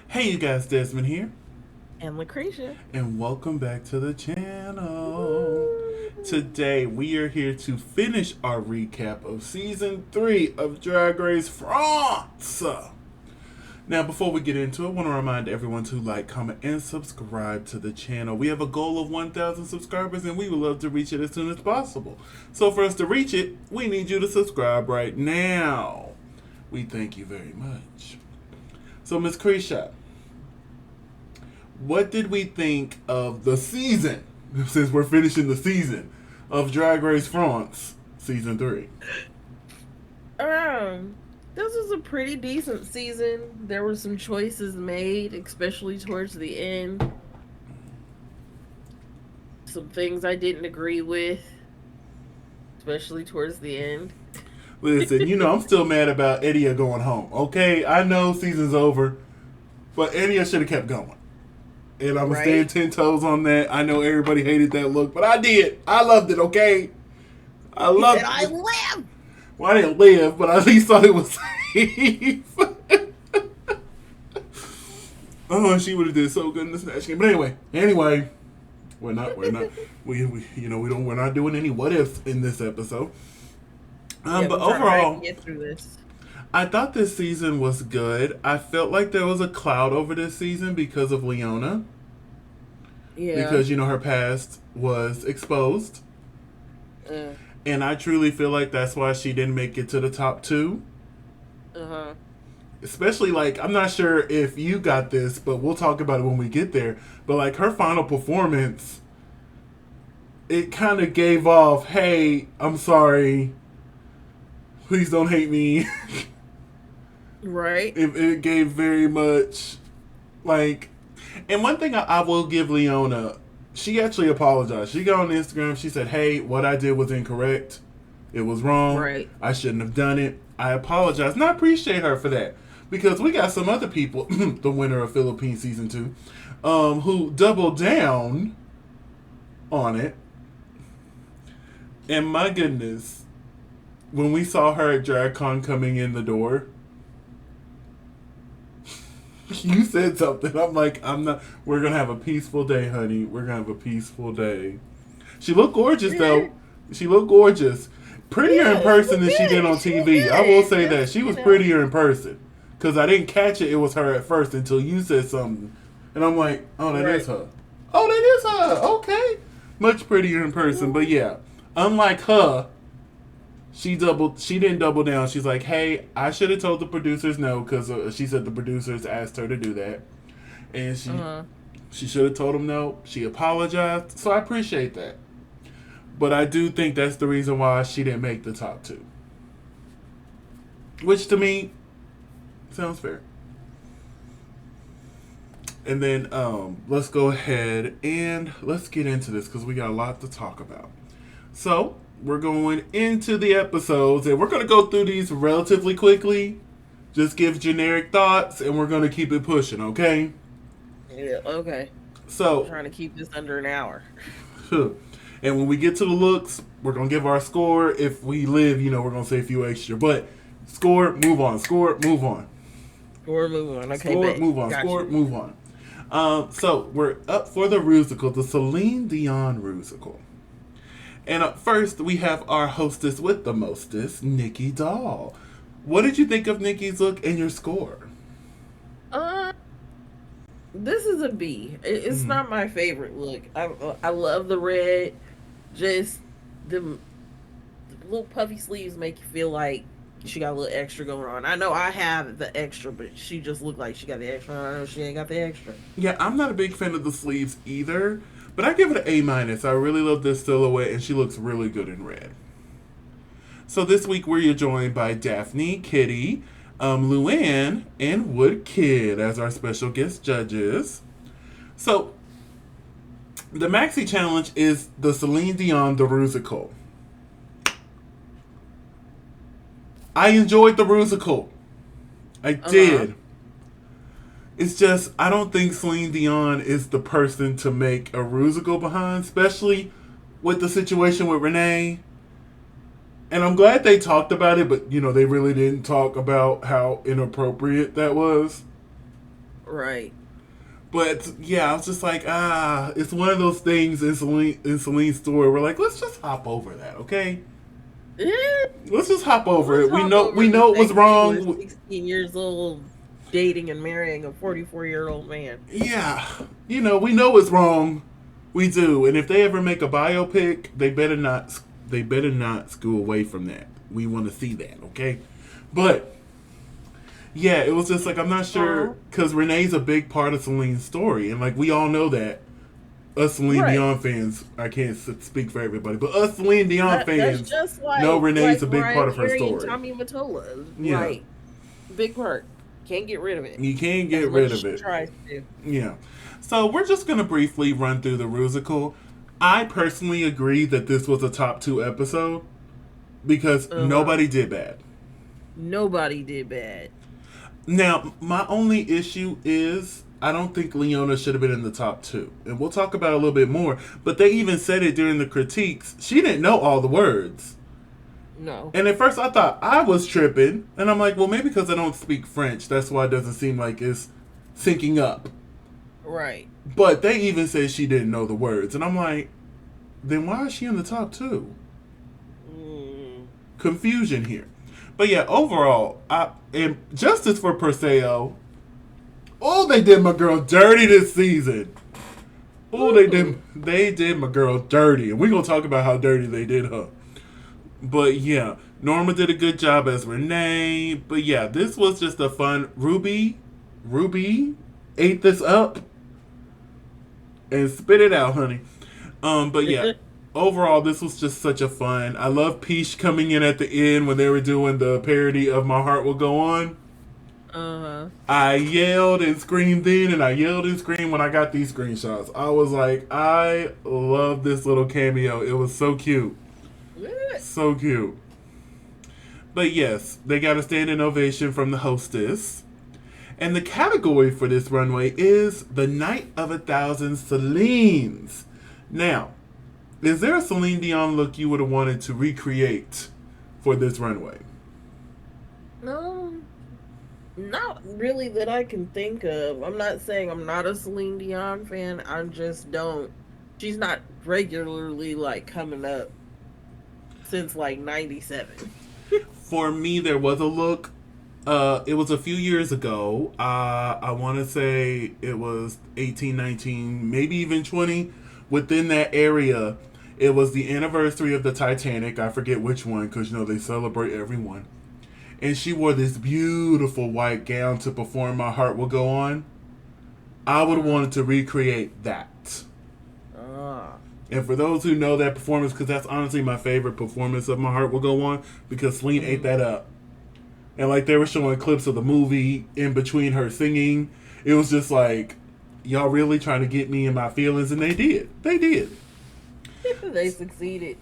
Hey you guys, Desmond here, And LaCresha. and welcome back to the channel. Woo! Today we are here to finish our recap of season 3 of Drag Race France. Now, before we get into it, I want to remind everyone to like, comment, and subscribe to the channel. We have a goal of 1,000 subscribers, and we would love to reach it as soon as possible. So, for us to reach it, we need you to subscribe right now. We thank you very much. So, Miss Krisha, what did we think of the season, since we're finishing the season, of Drag Race France season 3? Um, this was a pretty decent season. There were some choices made, especially towards the end. Some things I didn't agree with, especially towards the end. Listen, I'm still mad about Edia going home. Okay, I know season's over, but Edia should have kept going. And I'm gonna stand Right? 10 toes on that. I know everybody hated that look, but I did. I loved it. Okay, I He said, loved I it. live! Well, I didn't live, but I at least thought it was safe. Oh, she would have did so good in the snatch game. But anyway, we're not doing any what ifs in this episode. Yeah, But we're trying to hurry up and overall, get through this. I thought this season was good. I felt like there was a cloud over this season because of Leona, Yeah. because her past was exposed, Uh and I truly feel like that's why she didn't make it to the top two. huh. Especially, like, I'm not sure if you got this, but we'll talk about it when we get there. But like her final performance, it kind of gave off, "Hey, I'm sorry. Please don't hate me." Right? It gave very much like, and one thing I will give Leona, she actually apologized. She got on Instagram. She said, "Hey, what I did was incorrect. It was wrong. Right. I shouldn't have done it. I apologize." And I appreciate her for that, because we got some other people, the winner of Philippines season 2, who doubled down on it. And my goodness, when we saw her at DragCon coming in the door, you said something. I'm like, I'm not. We're gonna have a peaceful day, honey. We're gonna have a peaceful day. She looked gorgeous, Yeah, though. She looked gorgeous. Prettier in yeah, she person was than she did good. on She was TV. I will good. say that Just, she was prettier in person, because I didn't catch it. It was her at first until you said something, and I'm like, oh, that is right. her. Oh, that is her. Okay, much prettier in person. But yeah, unlike her, she doubled. She didn't double down. She's like, "Hey, I should have told the producers no, because she said the producers asked her to do that, and Uh-huh. she should have told them no. She apologized, so I appreciate that. But I do think that's the reason why she didn't make the top two, which to me sounds fair. And then let's go ahead and let's get into this, because we got a lot to talk about. So we're going into the episodes, and we're going to go through these relatively quickly. Just give generic thoughts, and we're going to keep it pushing, okay? Yeah, okay. So, Trying to keep this under an hour. and when we get to the looks, we're going to give our score. If we live, we're going to say a few extra. But score, move on. Score, move on. We're moving on. Okay, Score, bet. move on. Got Score, you. move on. So we're up for the Rusical, the Celine Dion Rusical. And up first, we have our hostess with the mostest, Nikki Doll. What did you think of Nikki's look and your score? Uh, this is a B. It's Mm-hmm. not my favorite look. I love the red. Just the little puffy sleeves make you feel like she got a little extra going on. I know I have the extra, but she just looked like she got the extra. I know she ain't got the extra. Yeah, I'm not a big fan of the sleeves either, but I give it an A minus. I really love this silhouette, and she looks really good in red. So this week we're joined by Daphne, Kitty, Luann, and Wood Kid as our special guest judges. So the Maxi Challenge is the Celine Dion the Rusical. I enjoyed the Rusical. I Uh huh. did. It's just I don't think Celine Dion is the person to make a Rusical behind, especially with the situation with Renee. And I'm glad they talked about it, but they really didn't talk about how inappropriate that was. Right. But yeah, I was just like, it's one of those things in Celine's story. We're like, let's just hop over that, okay? Eh, Let's just hop over let's it. hop We over the know it was fact that you were wrong. 16 years old dating and marrying a 44-year-old man. Yeah, we know it's wrong. We do, and if they ever make a biopic, they better not. They better not scoot away from that. We want to see that, okay? But yeah, it was just like I'm not sure Uh, because Renee's a big part of Celine's story, and like we all know that. Us Celine right. Dion fans, I can't speak for everybody, but us Celine Dion That's fans just know Renee's like a big Mariah part of her Carey and story. Tommy Mottola. Yeah, Like big part. Can't get rid of it you can't as get much rid as of she it. tries to. Yeah. So we're just going to briefly run through the Rusical. I personally agree that this was a top 2 episode because Uh huh. nobody did bad. Nobody did bad. Now, my only issue is I don't think Leona should have been in the top 2. And we'll talk about it a little bit more. But they even said it during the critiques. She didn't know all the words. No. And at first I thought I was tripping. And I'm like, well, maybe because I don't speak French. That's why it doesn't seem like it's syncing up. Right. But they even said she didn't know the words. And I'm like, then why is she in the top 2? Mm. Confusion here. But yeah, overall, and justice for Perseo. Oh, they did my girl dirty this season. Oh, they did my girl dirty. And we're going to talk about how dirty they did her. But yeah, Norma did a good job as Renee. But yeah, this was just a fun. Ruby ate this up and spit it out, honey. But yeah, overall, this was just such a fun. I love Peach coming in at the end when they were doing the parody of My Heart Will Go On. Uh-huh. I yelled and screamed then, and I yelled and screamed when I got these screenshots. I was like, I love this little cameo. It was so cute. So cute. But yes, they got a standing ovation from the hostess. And the category for this runway is the Night of 1,000 Celines. Now, is there a Celine Dion look you would have wanted to recreate for this runway? No, not really that I can think of. I'm not saying I'm not a Celine Dion fan. I just don't. She's not regularly like coming up since like '97. For me, there was a look. It was a few years ago. I want to say it was 18, 19, maybe even 20. Within that area, it was the anniversary of the Titanic. I forget which one because, they celebrate every one. And she wore this beautiful white gown to perform My Heart Will Go On. I would have wanted to recreate that. Ah. And for those who know that performance, because that's honestly my favorite performance of My Heart Will Go On, because Celine ate that up. And like they were showing clips of the movie in between her singing. It was just like, y'all really trying to get me in my feelings, and they did. They did. They succeeded.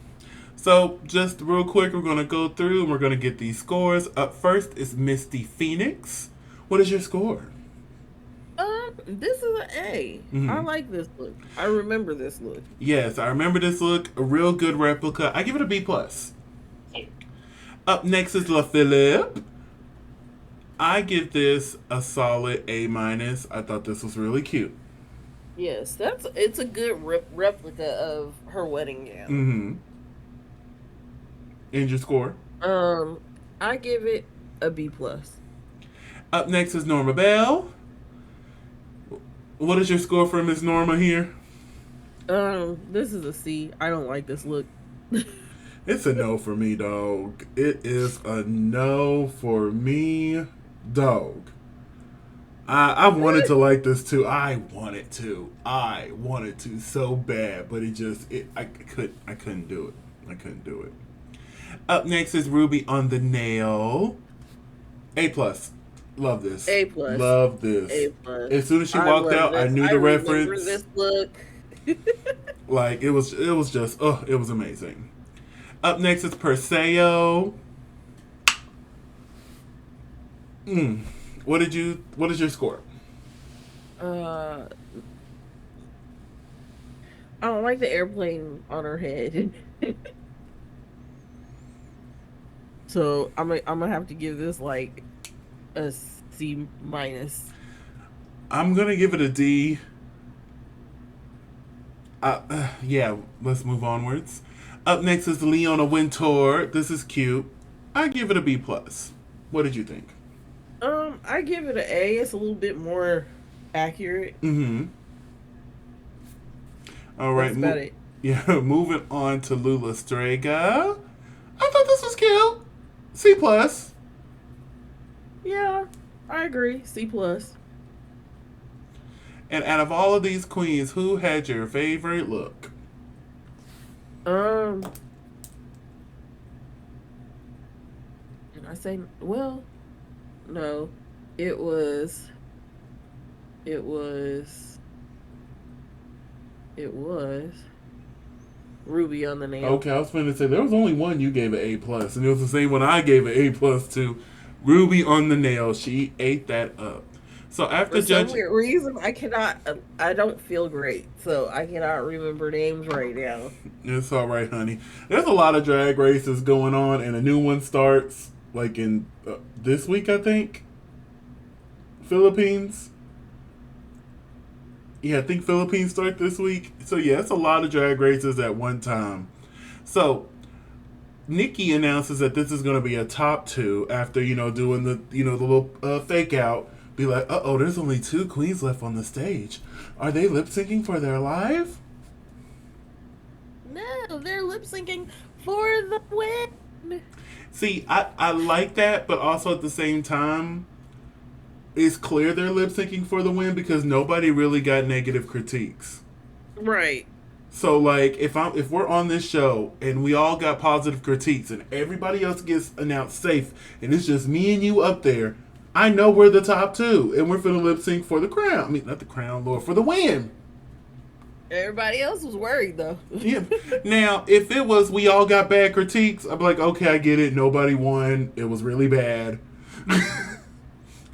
So just real quick, we're going to go through and we're going to get these scores. Up first is Misty Phoenix. What is your score? This is an A. Mm-hmm. I like this look. I remember this look. Yes, I remember this look. A real good replica. I give it a B+. Up next is La Philippe. I give this a solid A-. I thought this was really cute. Yes, it's a good replica of her wedding gown. Mm-hmm. And your score? I give it a B+. Up next is Norma Bell. What is your score for Miss Norma here? This is a C. I don't like this look. It's a no for me, dog. It is a no for me, dog. I wanted to like this too. I wanted to so bad, but I couldn't do it. I couldn't do it. Up next is Ruby on the Nail. A+. Love this. A+. Love this. A+. As soon as she walked out, I knew the reference. This look. Like it was just it was amazing. Up next is Perseo. What is your score? I don't like the airplane on her head. So I'm gonna have to give this like a C-. I'm going to give it a D. Yeah, let's move onwards. Up next is Leona Wintour. This is cute. I give it a B plus. What did you think? I give it an A. It's a little bit more accurate. Mm-hmm. All right. That's about it. Yeah, moving on to Lula Strega. I thought this was cute. C plus. Yeah, I agree. C plus. And out of all of these queens, who had your favorite look? Um, and I say, well, no, it was, it was, it was Ruby on the nail. Okay, I was going to say there was only one you gave an A plus, and it was the same one I gave an A plus to. Ruby on the nail. She ate that up. So after For some judge, weird reason, I cannot. I don't feel great, so I cannot remember names right now. it's all right, honey. There's a lot of drag races going on, and a new one starts like in this week, I think. Philippines. Yeah, I think Philippines start this week. So yeah, it's a lot of drag races at one time. So Nikki announces that this is going to be a top two after doing the little fake out. Be like, there's only two queens left on the stage. Are they lip syncing for their live? No, they're lip syncing for the win. See, I like that, but also at the same time, it's clear they're lip syncing for the win because nobody really got negative critiques. Right. So like if we're on this show and we all got positive critiques and everybody else gets announced safe and it's just me and you up there, I know we're the top two and we're finna lip sync for the crown. I mean, not the crown, Lord, for the win. Everybody else was worried though. Yeah. Now, if it was we all got bad critiques, I'd be like, okay, I get it. Nobody won. It was really bad.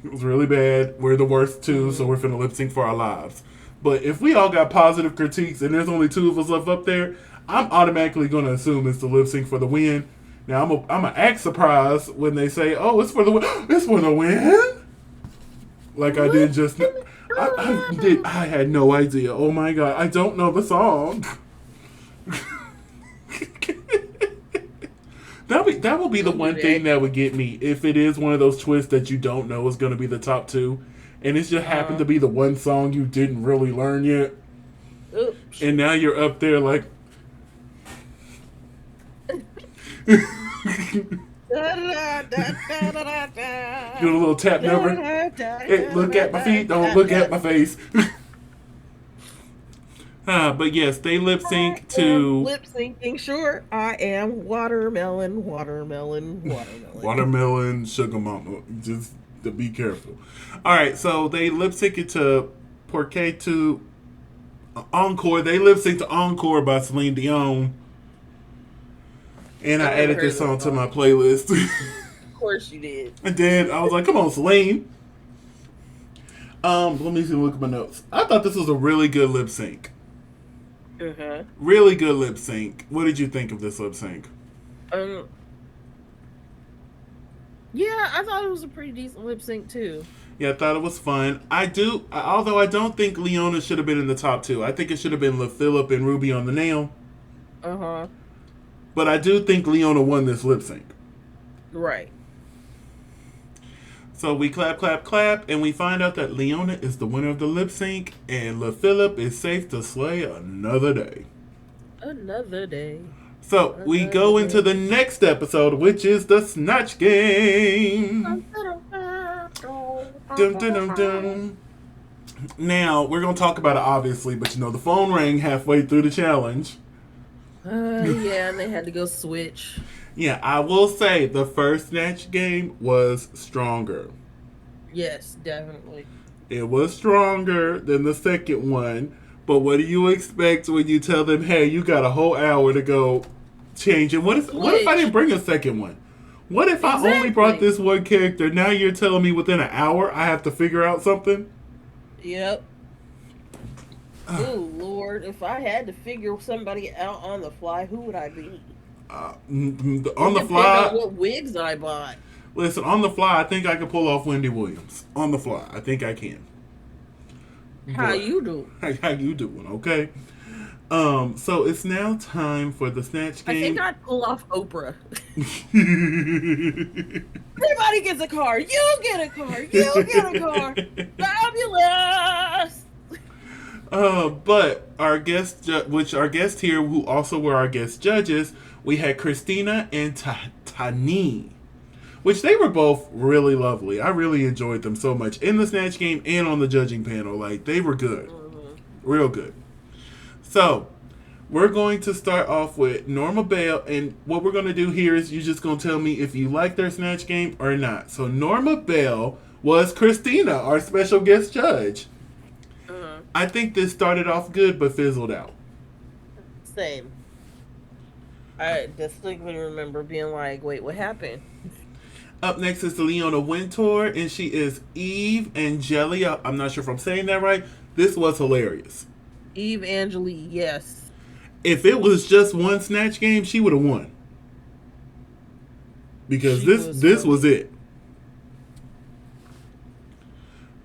It was really bad. We're the worst two, so we're finna lip sync for our lives. But if we all got positive critiques and there's only two of us left up there, I'm automatically going to assume it's the lip sync for the win. Now, I'm a act surprised when they say, oh, it's for the win. It's for the win? Like I did just... I had no idea. Oh, my God. I don't know the song. That will be the one thing that would get me if it is one of those twists that you don't know is going to be the top two. And it just happened to be the one song you didn't really learn yet. Oops. And now you're up there like... Doing a little tap number. Hey, look at my feet, don't look at my face. But yes, they lip sync to... Lip syncing, sure. I am watermelon. Watermelon, sugar mama. Just to be careful. Alright, so they lip sync it to Porque to Encore. They lip sync to Encore by Celine Dion. And I added this song to my playlist. Of course you did. I did. I was like, come on, Celine. Let me see, look at my notes. I thought this was a really good lip sync. Uh-huh. Really good lip sync. What did you think of this lip sync? Yeah, I thought it was a pretty decent lip sync too. Yeah, I thought it was fun. Although I don't think Leona should have been in the top two. I think it should have been LaPhillip and Ruby on the nail. Uh-huh. But I do think Leona won this lip sync. Right. So we clap, clap, clap, and we find out that Leona is the winner of the lip sync, and LaPhillip is safe to slay another day. Another day. So we go into the next episode, which is the Snatch Game. Dun, dun, dun, dun. Now, we're going to talk about it, obviously, but the phone rang halfway through the challenge. Yeah, and they had to go switch. Yeah, I will say the first Snatch Game was stronger. Yes, definitely. It was stronger than the second one. But what do you expect when you tell them, hey, you got a whole hour to go change it? What if I didn't bring a second one? What if I only brought this one character? Now you're telling me within an hour I have to figure out something? Yep. Oh, Lord. If I had to figure somebody out on the fly, who would I be? On the fly. On what wigs I bought. Listen, on the fly, I think I could pull off Wendy Williams. On the fly, I think I can. How What? you do? How you doing? Okay. So it's now time for the snatch I think game. I'd pull off Oprah. Everybody gets a car. You get a car. You get a car. Fabulous. But our which our guest here, who also were our guest judges, we had Christina and Tani, which they were both really lovely. I really enjoyed them so much in the snatch game and on the judging panel. Like they were good, Mhm. real good. So we're going to start off with Norma Bell, and what we're going to do here is you're just going to tell me if you like their snatch game or not. So Norma Bell was Christina, our special guest judge. I think this started off good but fizzled out. Same. I distinctly remember being like, "Wait, what happened?" Up next is Leona Wintour, and she is Eve Angelia. I'm not sure if I'm saying that right. This was hilarious. Eve Angeli, yes. If it was just one snatch game, she would have won. Because She this funny. was it.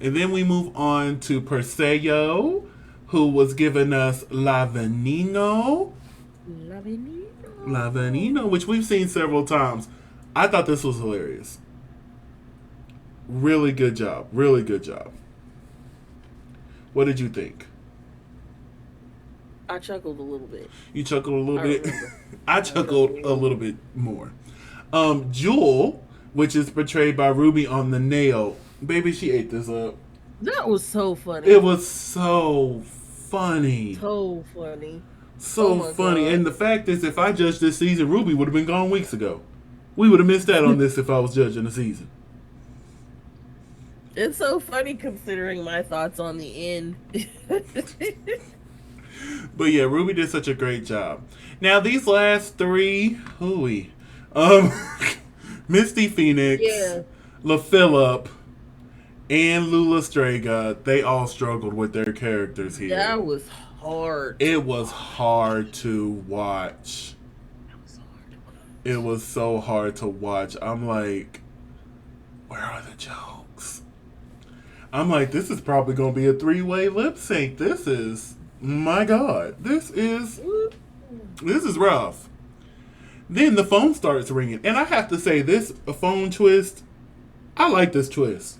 And then we move on to Perseo, who was giving us La Veneno. La Veneno, which we've seen several times. I thought this was hilarious. Really good job. Really good job. What did you think? I chuckled a little bit. You chuckled a little I bit. remember. I chuckled a little bit more. Jewel, which is portrayed by Ruby on the nail. Baby, she ate this up. That was so funny. It was so funny. So funny. So Oh my funny. God. And the fact is, if I judged this season, Ruby would have been gone weeks ago. We would have missed out on this if I was judging the season. It's so funny considering my thoughts on the end. But yeah, Ruby did such a great job. Now these last three, hooey, um, Misty Phoenix, Yeah. La Phillip, and Lula Strega, they all struggled with their characters here. That was hard. It was hard to watch. It was so hard to watch. I'm like, where are the jokes? I'm like, this is probably going to be a 3-way lip sync. This is, my God, this is rough. Then the phone starts ringing. And I have to say, this a phone twist, I like this twist.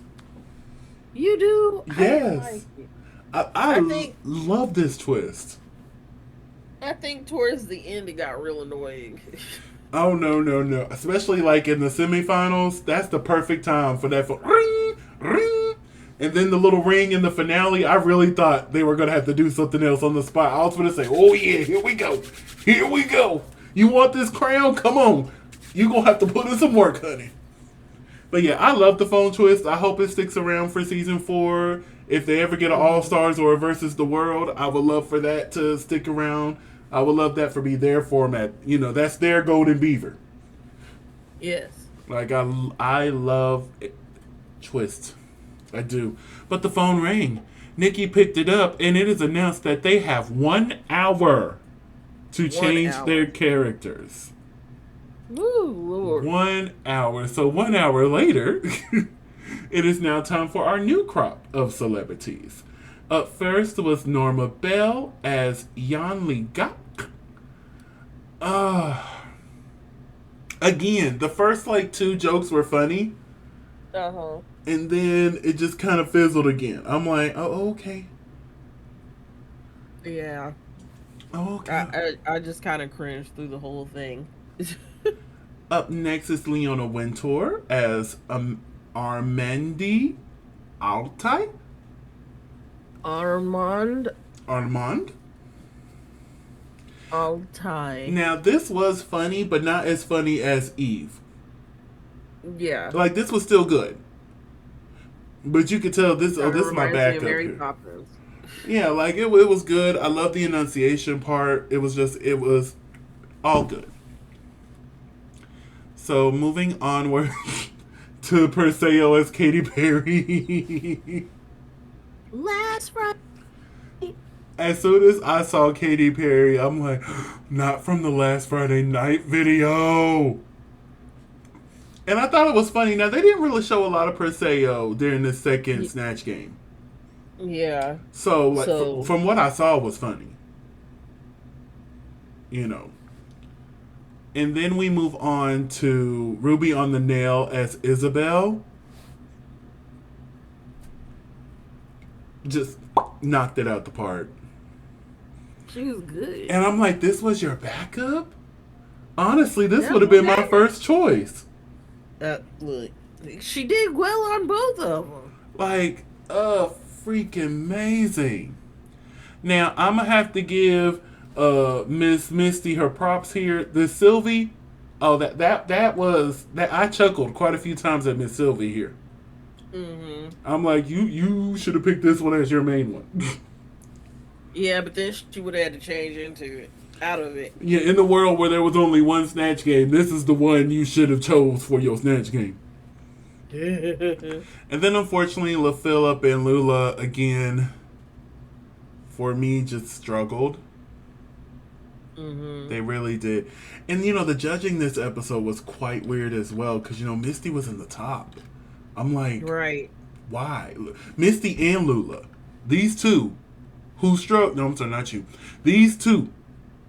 You do? Yes. I like it. I think, love this twist. I think towards the end it got real annoying. Oh, no. Especially like in the semifinals, that's the perfect time for that phone. Ring, ring. And then the little ring in the finale, I really thought they were going to have to do something else on the spot. I was going to say, oh yeah, here we go. Here we go. You want this crown? Come on. You're going to have to put in some work, honey. But yeah, I love the phone twist. I hope it sticks around for season 4. If they ever get an All-Stars or a Versus the World, I would love for that to stick around. I would love that for be their format. You know, that's their golden beaver. Yes. Like, I love it. Twist. I do. But the phone rang. Nikki picked it up, and it is announced that they have 1 hour to change their characters. Ooh, Lord. 1 hour. So 1 hour later, it is now time for our new crop of celebrities. Up first was Norma Bell as Yanli Gak. Again, the first 2 jokes were funny. Uh-huh. And then it just kind of fizzled again. I'm like, oh, okay. Yeah. Oh, okay. I just kind of cringed through the whole thing. Up next is Leona Wintour as Armandi Altai. Armand Altai. Now, this was funny, but not as funny as Eve. Yeah. This was still good. But you could tell this is my backup here. Poppins. Yeah, it was good. I love the enunciation part. It was all good. So, moving onward to Perseo as Katy Perry. Last Friday. As soon as I saw Katy Perry, I'm like, not from the last Friday night video. And I thought it was funny. Now, they didn't really show a lot of Perseo during the second Snatch game. Yeah. So, like, So from what I saw, was funny. You know. And then we move on to Ruby on the Nail as Isabel. Just knocked it out the park. she was good. And I'm like, this was your backup? Honestly, this That would have was been my that. first choice. Look, she did well on both of them. Like, freaking amazing. Now, I'm going to have to give Miss Misty her props here. This Sylvie, oh, that was, that I chuckled quite a few times at Miss Sylvie here. Mm-hmm. I'm like, you should have picked this one as your main one. Yeah, but then she would have had to change into it, out of it. Yeah, in the world where there was only one Snatch game, this is the one you should have chose for your Snatch game. And then, unfortunately, La Phillip and Lula, again, for me, just struggled. Mm-hmm. They really did. And, the judging this episode was quite weird as well, because, Misty was in the top. I'm like, Right. why? Misty and Lula, these two, who struck, no, I'm sorry, not you. These two,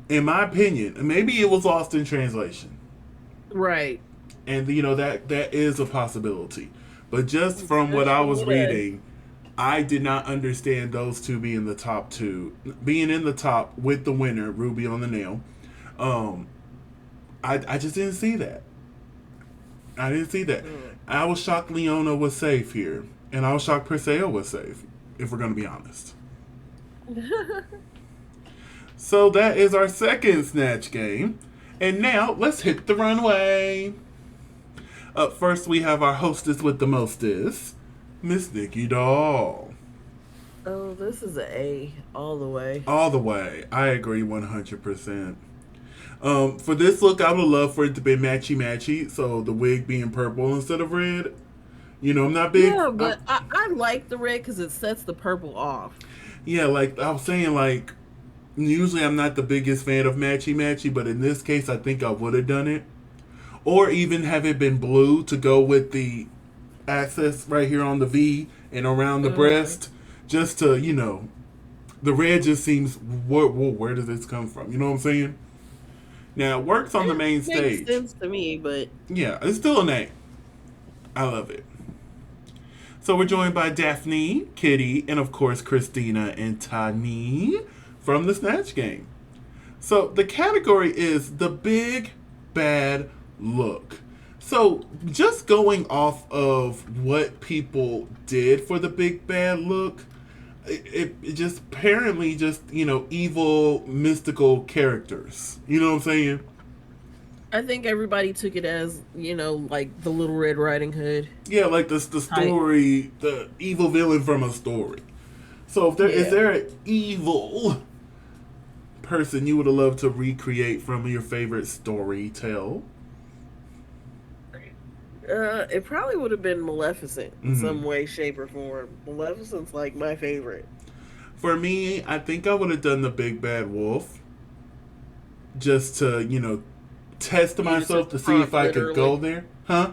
in my opinion, and maybe it was lost in translation. Right. And, that is a possibility. But just from what I Especially was with us. reading, I did not understand those two being the top two. Being in the top with the winner, Ruby on the Nail. I just didn't see that. I didn't see that. Mm. I was shocked Leona was safe here. And I was shocked Perseo was safe, if we're going to be honest. So that is our second Snatch game. And now, let's hit the runway. Up first, we have our hostess with the mostest, Miss Nikki Doll. Oh, this is an A all the way. All the way. I agree 100%. For this look, I would love for it to be matchy-matchy, so the wig being purple instead of red. I'm not big. Yeah, but I like the red because it sets the purple off. Yeah, like I was saying, like, usually I'm not the biggest fan of matchy-matchy, but in this case, I think I would have done it. Or even have it been blue to go with the access right here on the V and around the breast. Just to, the red just seems, where does this come from? You know what I'm saying? Now, it works on the main stage. Makes sense to me, but Yeah, it's still an A. I love it. So we're joined by Daphne, Kitty, and of course Christina and Tani from the Snatch Game. So the category is the big bad look. So just going off of what people did for the big bad look, it just apparently just, evil mystical characters. You know what I'm saying? I think everybody took it as, like the Little Red Riding Hood. Yeah, like the story, the evil villain from a story. So if is there an evil person you would have loved to recreate from your favorite story tale? It probably would have been Maleficent in Mm-hmm. some way, shape, or form. Maleficent's like my favorite. For me, I think I would have done the Big Bad Wolf. Just to, test You myself took to the see if prompt I could go literally. there. Huh?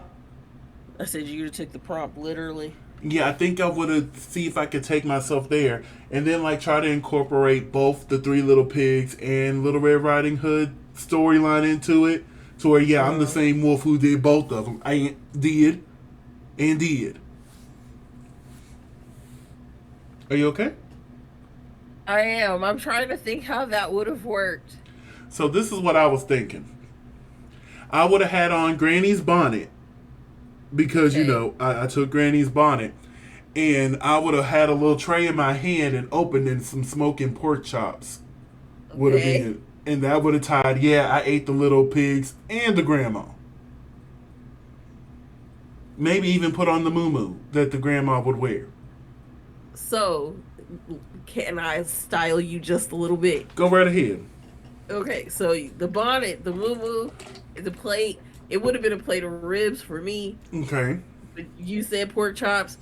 I said you took the prompt literally. Yeah, I think I would have see if I could take myself there, and then like try to incorporate both the Three Little Pigs and Little Red Riding Hood storyline into it. To where I'm the same wolf who did both of them. I did and did. Are you okay? I am. I'm trying to think how that would have worked. So this is what I was thinking. I would have had on Granny's bonnet because Okay. I took Granny's bonnet, and I would have had a little tray in my hand and opened in some smoking pork chops. Would have Okay. been, and that would have tied. Yeah, I ate the little pigs and the grandma. Maybe even put on the muumuu that the grandma would wear. So, can I style you just a little bit? Go right ahead. Okay, so the bonnet, the moo the plate, it would have been a plate of ribs for me. Okay. But you said pork chops.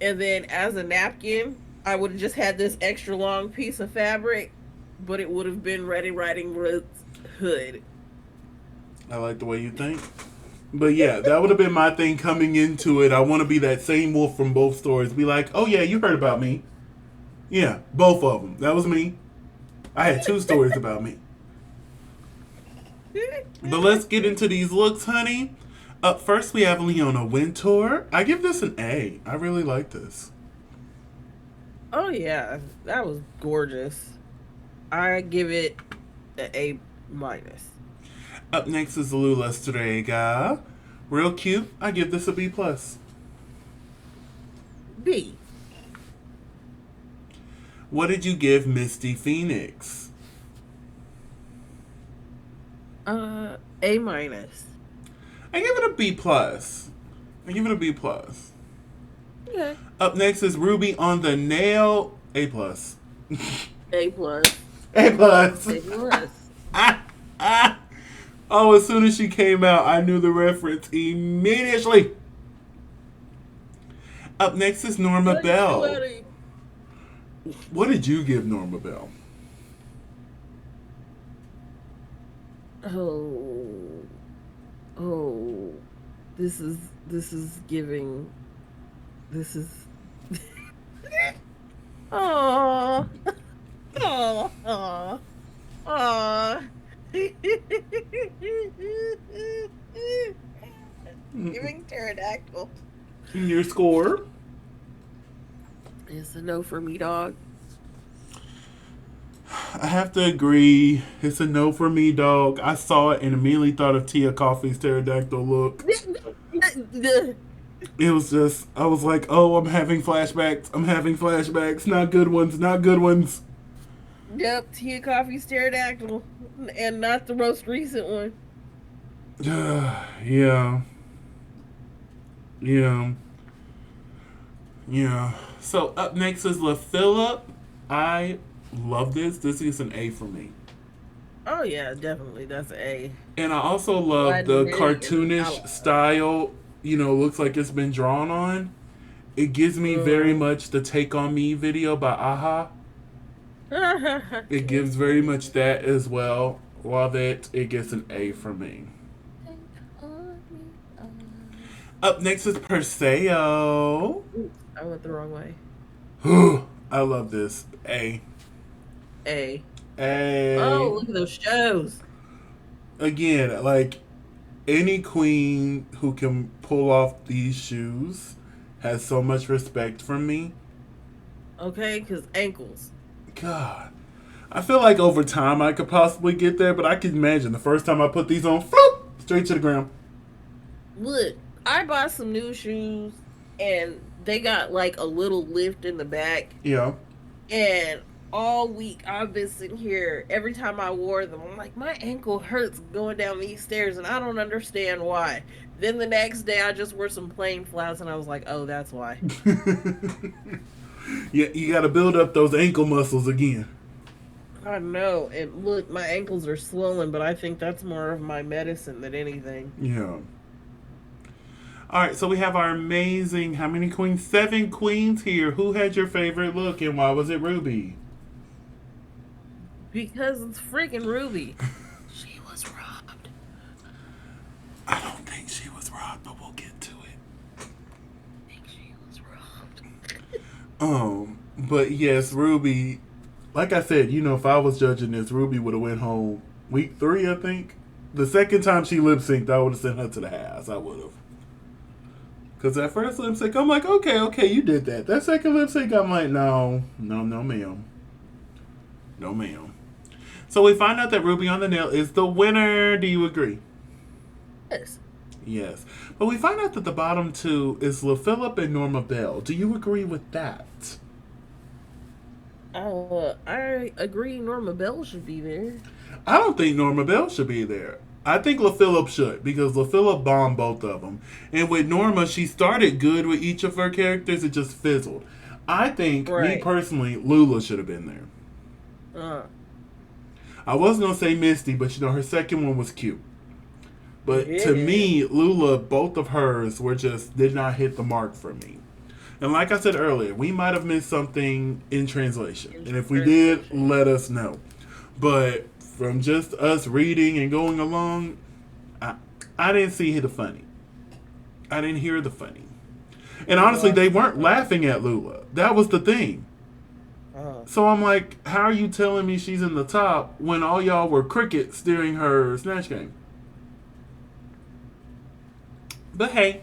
And then as a napkin, I would have just had this extra long piece of fabric, but it would have been Red Riding Hood's hood. I like the way you think. But yeah, that would have been my thing coming into it. I want to be that same wolf from both stories. Be like, oh yeah, you heard about me. Yeah, both of them. That was me. I had two stories about me. But let's get into these looks, honey. Up first, we have Leona Wintour. I give this an A. I really like this. Oh yeah, that was gorgeous. I give it an A minus. Up next is Lula Strega. Real cute. I give this a B plus. B. What did you give Misty Phoenix? A minus. I give it a B plus. I give it a B plus. Okay. Up next is Ruby on the Nail. A plus. A plus. A plus. A plus. Oh, as soon as she came out, I knew the reference immediately. Up next is Norma Bell. What did you give Norma Bell? Oh, this is giving. This is. Oh, oh, oh, oh. Giving pterodactyl. Your score? It's a no for me, dog. I have to agree. It's a no for me, dog. I saw it and immediately thought of Tia Coffee's pterodactyl look. It was just, I was like, oh, I'm having flashbacks. I'm having flashbacks. Not good ones. Not good ones. Yep, Tia Coffee's pterodactyl. And not the most recent one. Yeah. So up next is La Phillip. I love this. This is an A for me. Oh yeah, definitely. That's an A. And I also love the cartoonish style. You know, looks like it's been drawn on. It gives me very much the Take On Me video by Aha. It gives very much that as well. While that, it gets an A for me. Up next is Perseo. I went the wrong way. I love this. A. A. A. Oh, look at those shows. Again, like, any queen who can pull off these shoes has so much respect from me. Okay, because ankles. God. I feel like over time I could possibly get there, but I can imagine the first time I put these on, floop, straight to the ground. Look, I bought some new shoes, and they got like a little lift in the back. Yeah. And all week I've been sitting here, every time I wore them, I'm like, my ankle hurts going down these stairs, and I don't understand why. Then the next day I just wore some plain flats, and I was like, oh, that's why. Yeah, you got to build up those ankle muscles again. I know. And look, my ankles are swollen, but I think that's more of my medicine than anything. Yeah. All right, so we have our amazing, how many queens? 7 queens here. Who had your favorite look and why was it Ruby? Because it's freaking Ruby. She was robbed. I don't think she was robbed, but we'll get to it. I think she was robbed. But yes, Ruby, like I said, you know, if I was judging this, Ruby would have went home week 3, I think. The second time she lip synced, I would have sent her to the house. I would have. Because that first lip sync, I'm like, okay, you did that. That second lip sync, I'm like, no, ma'am. No, ma'am. So we find out that Ruby on the Nail is the winner. Do you agree? Yes. Yes. But we find out that the bottom 2 is La Phillip and Norma Bell. Do you agree with that? I agree Norma Bell should be there. I don't think Norma Bell should be there. I think La Phillip should, because La Phillip bombed both of them. And with Norma, she started good with each of her characters. It just fizzled. I think, me personally, Lula should have been there. I was going to say Misty, but you know, her second one was cute. But to me, Lula, both of hers were just, did not hit the mark for me. And like I said earlier, we might have missed something in translation. And if we did, let us know. But from just us reading and going along, I didn't see the funny. I didn't hear the funny. And honestly, they weren't laughing at Lula. That was the thing. Oh. So I'm like, how are you telling me she's in the top when all y'all were crickets during her snatch game? But hey,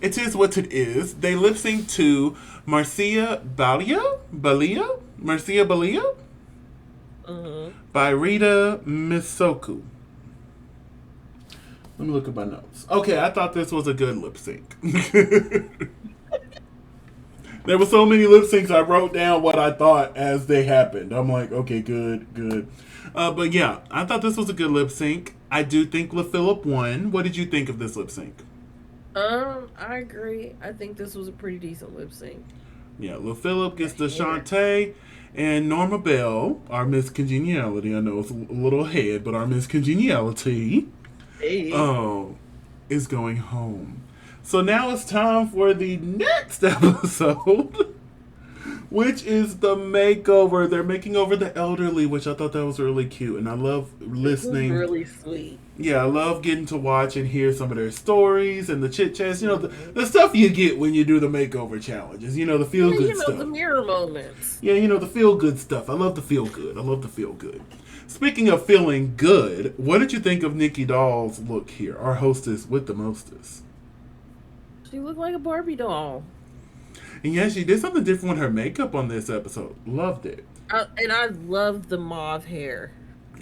it is what it is. They lip sync to Marcia Balia Mm-hmm. by Rita Misoku. Let me look at my notes. Okay, I thought this was a good lip sync. There were so many lip syncs, I wrote down what I thought as they happened. I'm like, okay, good, good. But yeah, I thought this was a good lip sync. I do think LaPhillip won. What did you think of this lip sync? I agree. I think this was a pretty decent lip sync. Yeah, LaPhillip The gets the hair. Shantae, and Norma Bell, our Miss Congeniality. I know it's a little ahead, but our Miss Congeniality, Hey. oh, is going home. So now it's time for the next episode, which is the makeover. They're making over the elderly, which I thought that was really cute, and I love This was listening. really sweet. Yeah, I love getting to watch and hear some of their stories and the chit chats. You know, Hmm. the stuff you get when you do the makeover challenges. You know, the feel Yeah, good the stuff. mirror moments. Yeah, you know, the feel good stuff. I love the feel good. I love the feel good. Speaking of feeling good, what did you think of Nikki Doll's look here? Our hostess with the mostest. She looked like a Barbie doll. And yeah, she did something different with her makeup on this episode. Loved it. And I loved the mauve hair.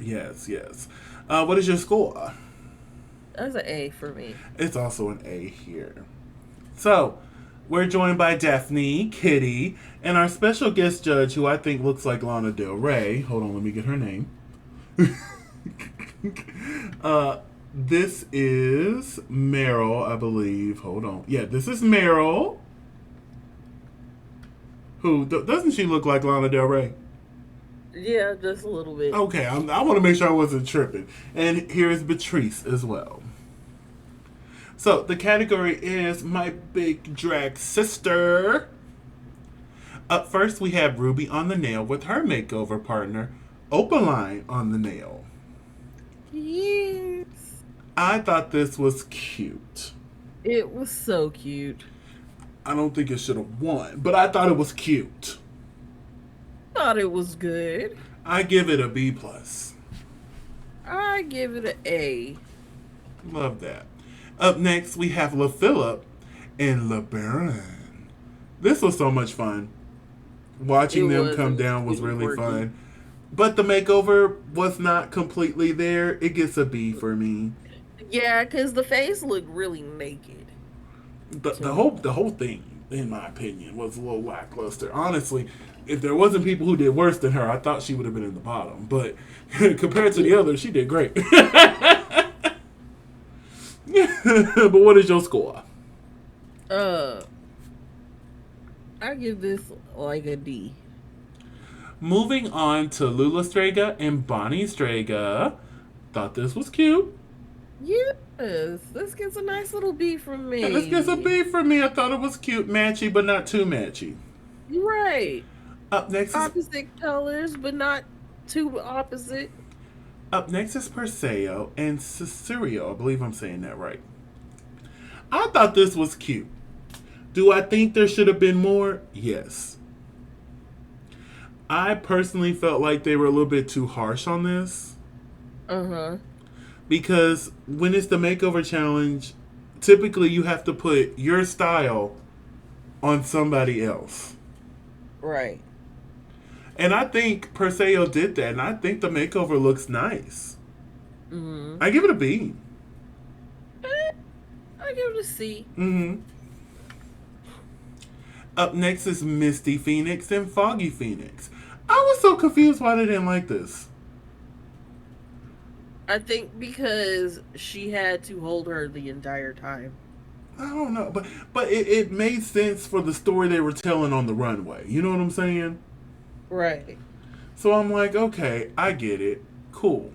Yes, yes. What is your score? That's an A for me. It's also an A here. So, we're joined by Daphne, Kitty, and our special guest judge, who I think looks like Lana Del Rey. Hold on, let me get her name. uh, this is Meryl, I believe. Hold on. Yeah, this is Meryl. Who doesn't she look like Lana Del Rey? Yeah, just a little bit. Okay, I want to make sure I wasn't tripping. And here's Patrice as well. So the category is my big drag sister. Up first, we have Ruby on the nail with her makeover partner, Opaline on the nail. Yes. I thought this was cute. It was so cute. I don't think it should have won, but I thought it was cute. Thought it was good. I give it a B plus. I give it an A. Love that. Up next, we have LaPhillip and LeBaron. This was so much fun. Watching them come It was down was cute and really quirky. fun. But the makeover was not completely there. It gets a B for me. Yeah, because the face looked really naked The, to the me. whole the whole thing, in my opinion, was a little lackluster. Honestly, if there wasn't people who did worse than her, I thought she would have been in the bottom. But compared to the others, she did great. But what is your score? Uh, I give this like a D. Moving on to Lula Strega and Bonnie Strega. Thought this was cute. Yes, this gets a nice little B from And this gets a me. B for me. I thought it was cute, matchy, but not too matchy. You're right. Up next is Opposite colors, but not too opposite. Perseo and Cesario. I believe I'm saying that right. I thought this was cute. Do I think there should have been more? Yes. I personally felt like they were a little bit too harsh on this Uh huh. because when it's the makeover challenge, typically you have to put your style on somebody else. Right. And I think Perseo did that, and I think the makeover looks nice. Mm-hmm. I give it a B. I give it a C. Mm-hmm. Up next is Misty Phoenix and Foggy Phoenix. I was so confused why they didn't like this. I think because she had to hold her the entire time. I don't know, but it made sense for the story they were telling on the runway. You know what I'm saying? Right. So I'm like, okay, I get it. Cool.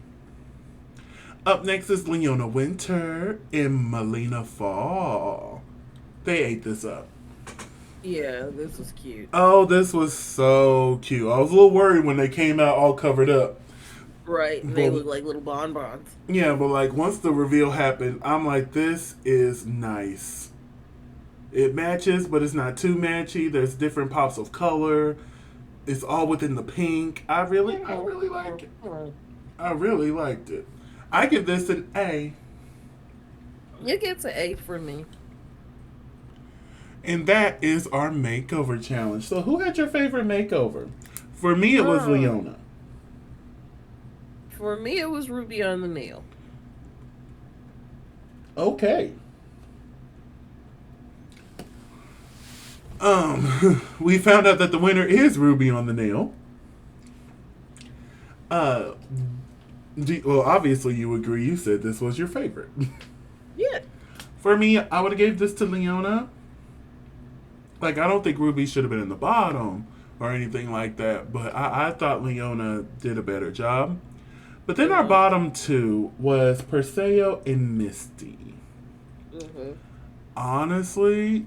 Up next is Leona Winter and Melina Fall. They ate this up. Yeah, this was cute. Oh, this was so cute. I was a little worried when they came out all covered up. Right. And they But look like little bonbons. yeah, but like once the reveal happened, I'm like, this is nice. It matches, but it's not too matchy. There's different pops of color. It's all within the pink. I really like it. I really liked it. I give this an A. It gets an A for me. And that is our makeover challenge. So who had your favorite makeover? For me, it was Um, Leona. for me, it was Ruby on the Nail. Okay. We found out that the winner is Ruby on the Nail. Uh, well, obviously you agree. You said this was your favorite. Yeah. For me, I would have gave this to Leona. Like, I don't think Ruby should have been in the bottom or anything like that, but I thought Leona did a better job. But then our Mhm. bottom two was Perseo and Misty. Mhm. Honestly,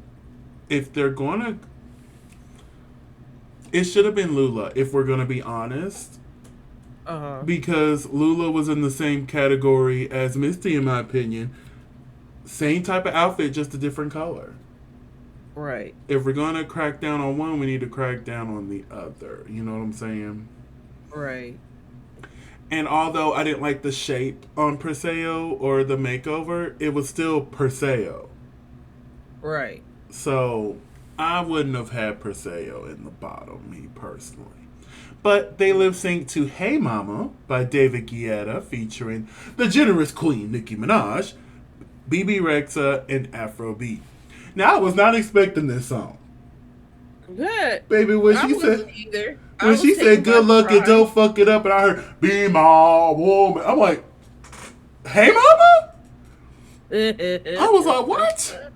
if they're gonna, it should have been Lula. If we're gonna be honest, Uh huh. because Lula was in the same category as Misty, in my opinion. Same type of outfit, just a different color. Right. If we're gonna crack down on one, we need to crack down on the other. You know what I'm saying? Right. And although I didn't like the shape on Perseo or the makeover, it was still Perseo. Right. So I wouldn't have had Perseo in the bottom, me personally. But they lip sync to Hey Mama by David Guetta featuring the generous queen Nicki Minaj, BB Rexa, and Afrobeat. Now I was not expecting this song. Good. Baby, when I she wasn't said either. I when was she taken said by good luck and surprise. don't fuck it up and I heard be my woman. I'm like, Hey Mama? I was like, what?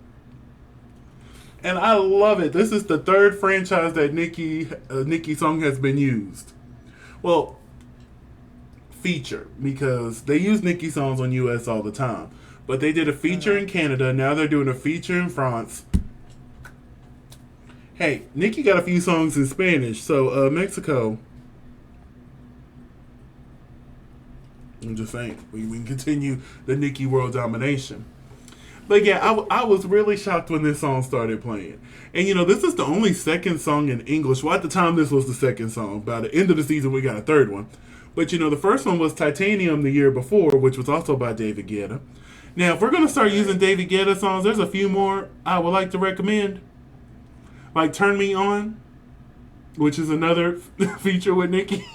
And I love it. This is the third franchise that Nicki song has been used. Well, feature because they use Nicki songs on US all the time. But they did a feature in Canada. Now they're doing a feature in France. Hey, Nicki got a few songs in Spanish. So Mexico. I'm just saying we can continue the Nicki world domination. But yeah, I was really shocked when this song started playing. And you know, this is the only second song in English. Well, at the time, this was the second song. By the end of the season, we got a third one. But you know, the first one was Titanium the year before, which was also by David Guetta. Now, if we're going to start using David Guetta songs, there's a few more I would like to recommend. Like Turn Me On, which is another feature with Nicki.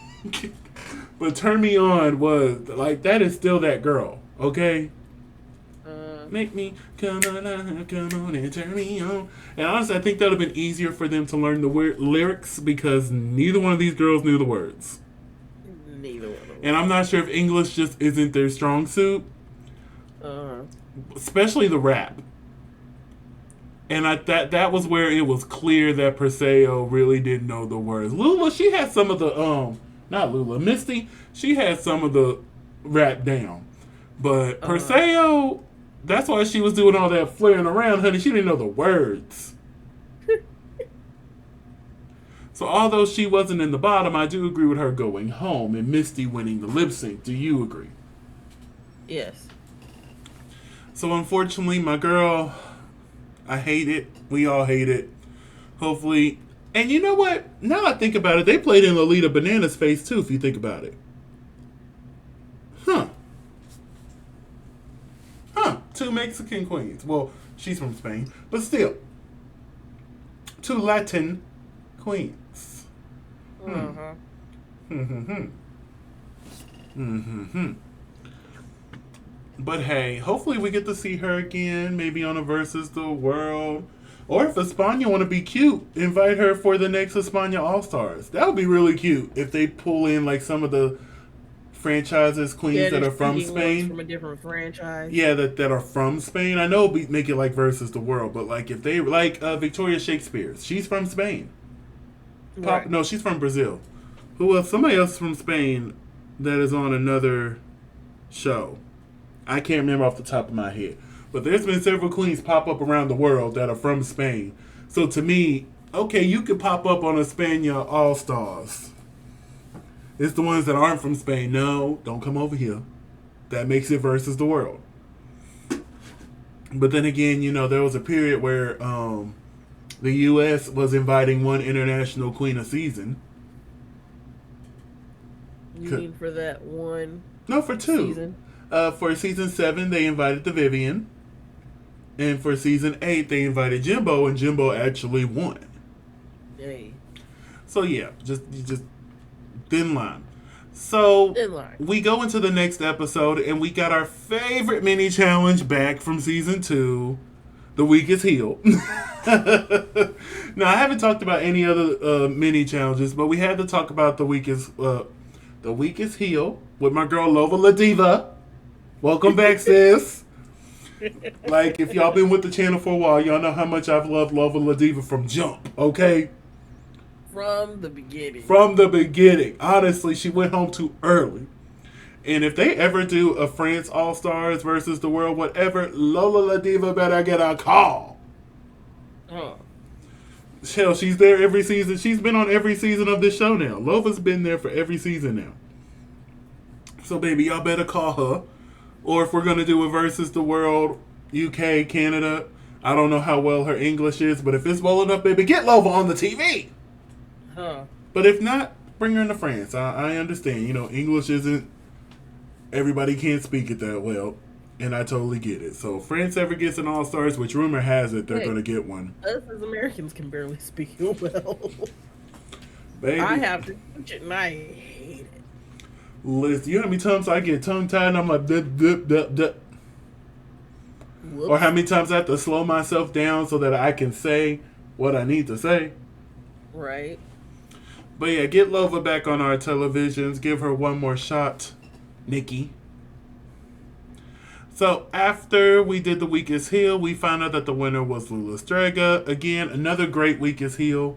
But Turn Me On was, like, that is still that girl, okay? Make me come on and turn me on. And honestly, I think that would have been easier for them to learn the lyrics because neither one of these girls knew the words. Neither one of And I'm not sure if English just isn't their strong suit, them. especially the rap. And that was where it was clear that Perseo really didn't know the words. Lula, she had some of the not Lula, Misty, she had some of the rap down. But Perseo, that's why she was doing all that flaring around, honey. She didn't know the words. So although she wasn't in the bottom, I do agree with her going home and Misty winning the lip sync. Do you agree? Yes. So unfortunately, my girl, I hate it. We all hate it. Hopefully. And you know what? Now I think about it, they played in Lolita Banana's face too, if you think about it. Huh. Two Mexican queens. Well, she's from Spain. But still. Two Latin queens. But hey, hopefully we get to see her again, maybe on a Versus the World. Or if España want to be cute, invite her for the next España All-Stars. That would be really cute if they pull in like some of the franchises, queens that are from Spain. From a different franchise. Yeah, that are from Spain. I know make it like Versus the World, but like if they like Victoria Shakespeare, she's from Spain. Right. No, she's from Brazil. Who else? Somebody else from Spain that is on another show. I can't remember off the top of my head. But there's been several queens pop up around the world that are from Spain. So to me, okay, you could pop up on España All Stars. It's the ones that aren't from Spain. No, don't come over here. That makes it Versus the World. But then again, you know, there was a period where the U.S. was inviting one international queen a season. You mean for that one No, for two. season? For season 7, they invited the Vivian. And for season 8, they invited Jimbo, and Jimbo actually won. Hey. So yeah, just thin line. So In line. we go into the next episode, and we got our favorite mini challenge back from season 2, the weakest heel. Now I haven't talked about any other mini challenges, but we had to talk about the weakest heel with my girl Lova La Diva. Welcome back, sis. Like, if y'all been with the channel for a while, y'all know how much I've loved Lova La Diva from jump, okay? From the beginning. From the beginning. Honestly, she went home too early. And if they ever do a France All-Stars versus the world, whatever, Lola La Diva better get a call. Huh. Hell, she's there every season. She's been on every season of this show now. Lova's been there for every season now. So, baby, y'all better call her. Or if we're going to do a versus the world, UK, Canada, I don't know how well her English is, but if it's well enough, baby, get Lova on the TV. Huh. But if not, bring her into France. I understand. You know, English isn't... Everybody can't speak it that well. And I totally get it. So if France ever gets an All-Stars, which rumor has it they're going to get one. Us as Americans can barely speak it well. Baby. I have to teach it and I hate it. Listen, you know how many times I get tongue-tied and I'm like... Duh, duh, duh, duh. Or how many times I have to slow myself down so that I can say what I need to say. Right. But yeah, get Lova back on our televisions. Give her one more shot, Nikki. So after we did the weakest heel, we found out that the winner was Lula Strega. Again, another great weakest heel.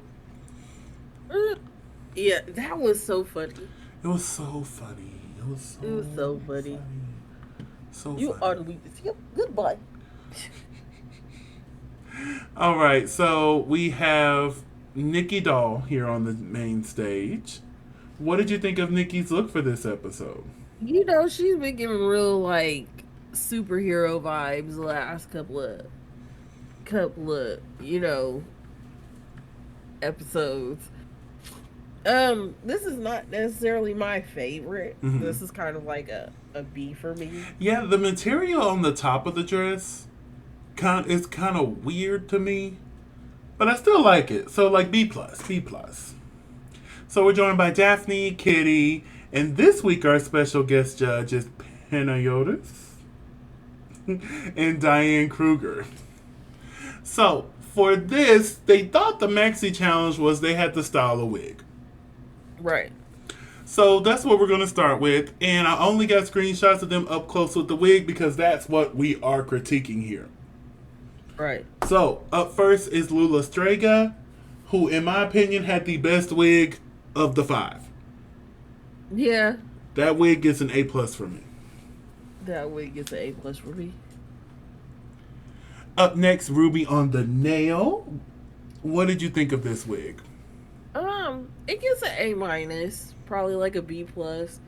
Yeah, that was so funny. It was so funny. It was so funny. So you funny. are the weakest heel. Goodbye. All right, so we have Nikki Doll here on the main stage. What did you think of Nikki's look for this episode? You know, she's been giving real like superhero vibes the last couple of you know episodes. This is not necessarily my favorite. Mm-hmm. This is kind of like a B for me. Yeah, the material on the top of the dress is kind of weird to me, but I still like it. So like B+. So we're joined by Daphne, Kitty, and this week our special guest judge is Panayotis and Diane Kruger. So for this, they thought the maxi challenge was they had to style a wig. Right. So that's what we're going to start with. And I only got screenshots of them up close with the wig because that's what we are critiquing here. Right. So up first is Lula Strega, who in my opinion had the best wig of the 5. Yeah. That wig gets an A+ for me. That wig gets an A+ for me. Up next, Ruby on the nail. What did you think of this wig? It gets an A-, probably like a B+. Because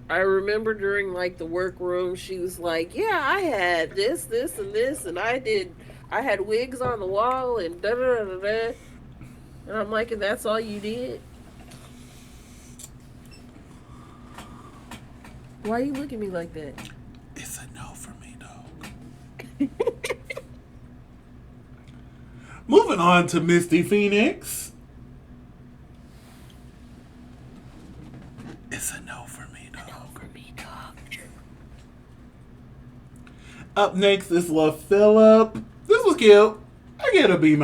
I remember during like the workroom, she was like, "Yeah, I had this, and this, and I had wigs on the wall and da da da da da." And I'm like, "And that's all you did? Why you look at me like that?" It's a no for me, dog. Moving on to Misty Phoenix. It's a no for me, dog. Up next is La Phillip. This was cute. I get a B-.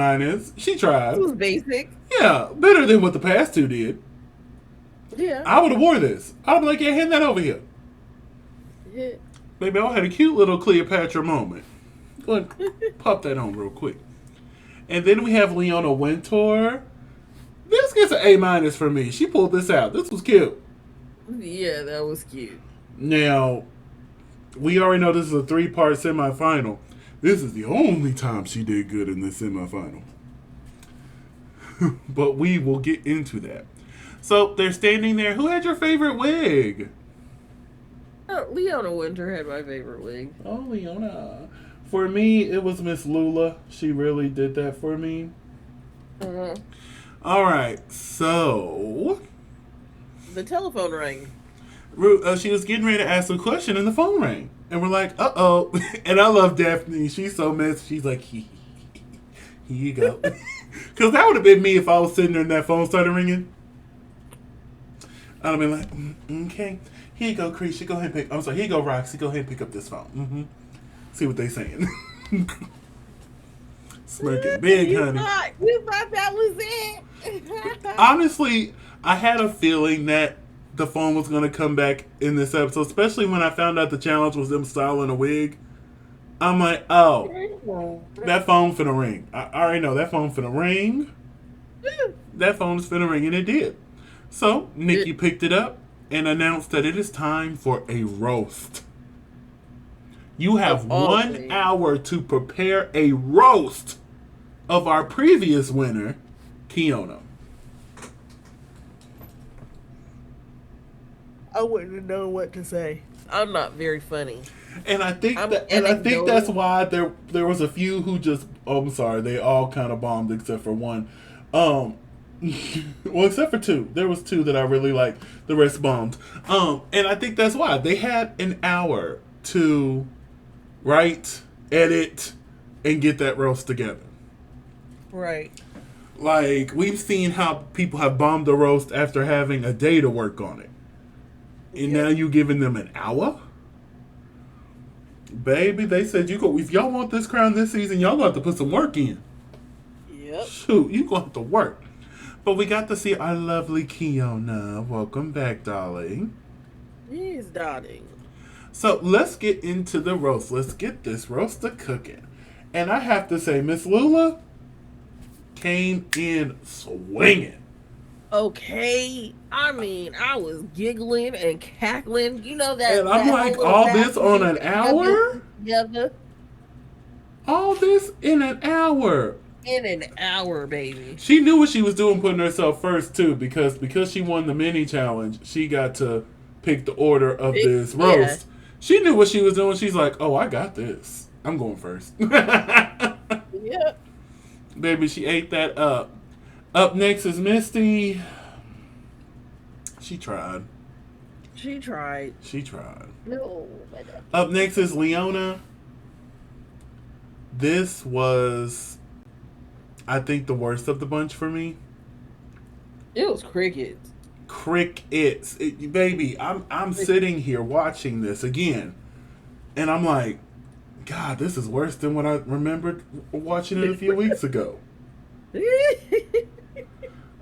She tried. It was basic. Yeah, better than what the past 2 did. Yeah. I would have wore this. I would be like, yeah, hand that over here. Yeah. Baby, I had a cute little Cleopatra moment. Go ahead, pop that on real quick. And then we have Leona Wintour. This gets an A- for me. She pulled this out. This was cute. Yeah, that was cute. Now, we already know this is a 3-part semifinal. This is the only time she did good in this semifinal. But we will get into that. So, they're standing there. Who had your favorite wig? Leona Winter had my favorite wig. Oh, Leona. For me, it was Miss Lula. She really did that for me. Uh-huh. All right, so... The telephone rang. She was getting ready to ask a question and the phone rang. And we're like, uh-oh. And I love Daphne. She's so messy. She's like, here you go. Because that would have been me if I was sitting there and that phone started ringing. I'd have been like, okay. Here you go, Creesha. Go ahead and pick. I'm sorry. Here you go, Roxy. Go ahead and pick up this phone. Mm-hmm. See what they saying. Smirking big, honey. You thought that was it? Honestly, I had a feeling that the phone was going to come back in this episode, especially when I found out the challenge was them styling a wig. I'm like, oh, that phone finna ring. I already know that phone finna ring. That phone's finna ring, and it did. So, Nikki picked it up and announced that it is time for a roast. You have 1 hour to prepare a roast of our previous winner, Kiona. I wouldn't know what to say. I'm not very funny. And I think that's why there was a few who just I'm sorry, they all kind of bombed except for one. Well, except for two. There was two that I really liked. The rest bombed. And I think that's why they had an hour to write, edit, and get that roast together. Right. Like, we've seen how people have bombed a roast after having a day to work on it. And now you giving them an hour? Baby, they said if y'all want this crown this season, y'all gonna have to put some work in. Yep. Shoot, you gonna have to work. But we got to see our lovely Kiona. Welcome back, darling. Yes, darling. So let's get into the roast. Let's get this roaster cooking. And I have to say, Miss Lula came in swinging. Okay, I mean, I was giggling and cackling. You know that. And I'm like, all this on an hour? Together. All this in an hour. In an hour, baby. She knew what she was doing, putting herself first too, because she won the mini challenge. She got to pick the order of this roast. Yeah. She knew what she was doing. She's like, "Oh, I got this. I'm going first." Yep. Baby, she ate that up. Up next is Misty. She tried. She tried. No. Up next is Leona. This was, I think, the worst of the bunch for me. It was crickets. Baby, I'm sitting here watching this again, and I'm like, God, this is worse than what I remembered watching it a few weeks ago.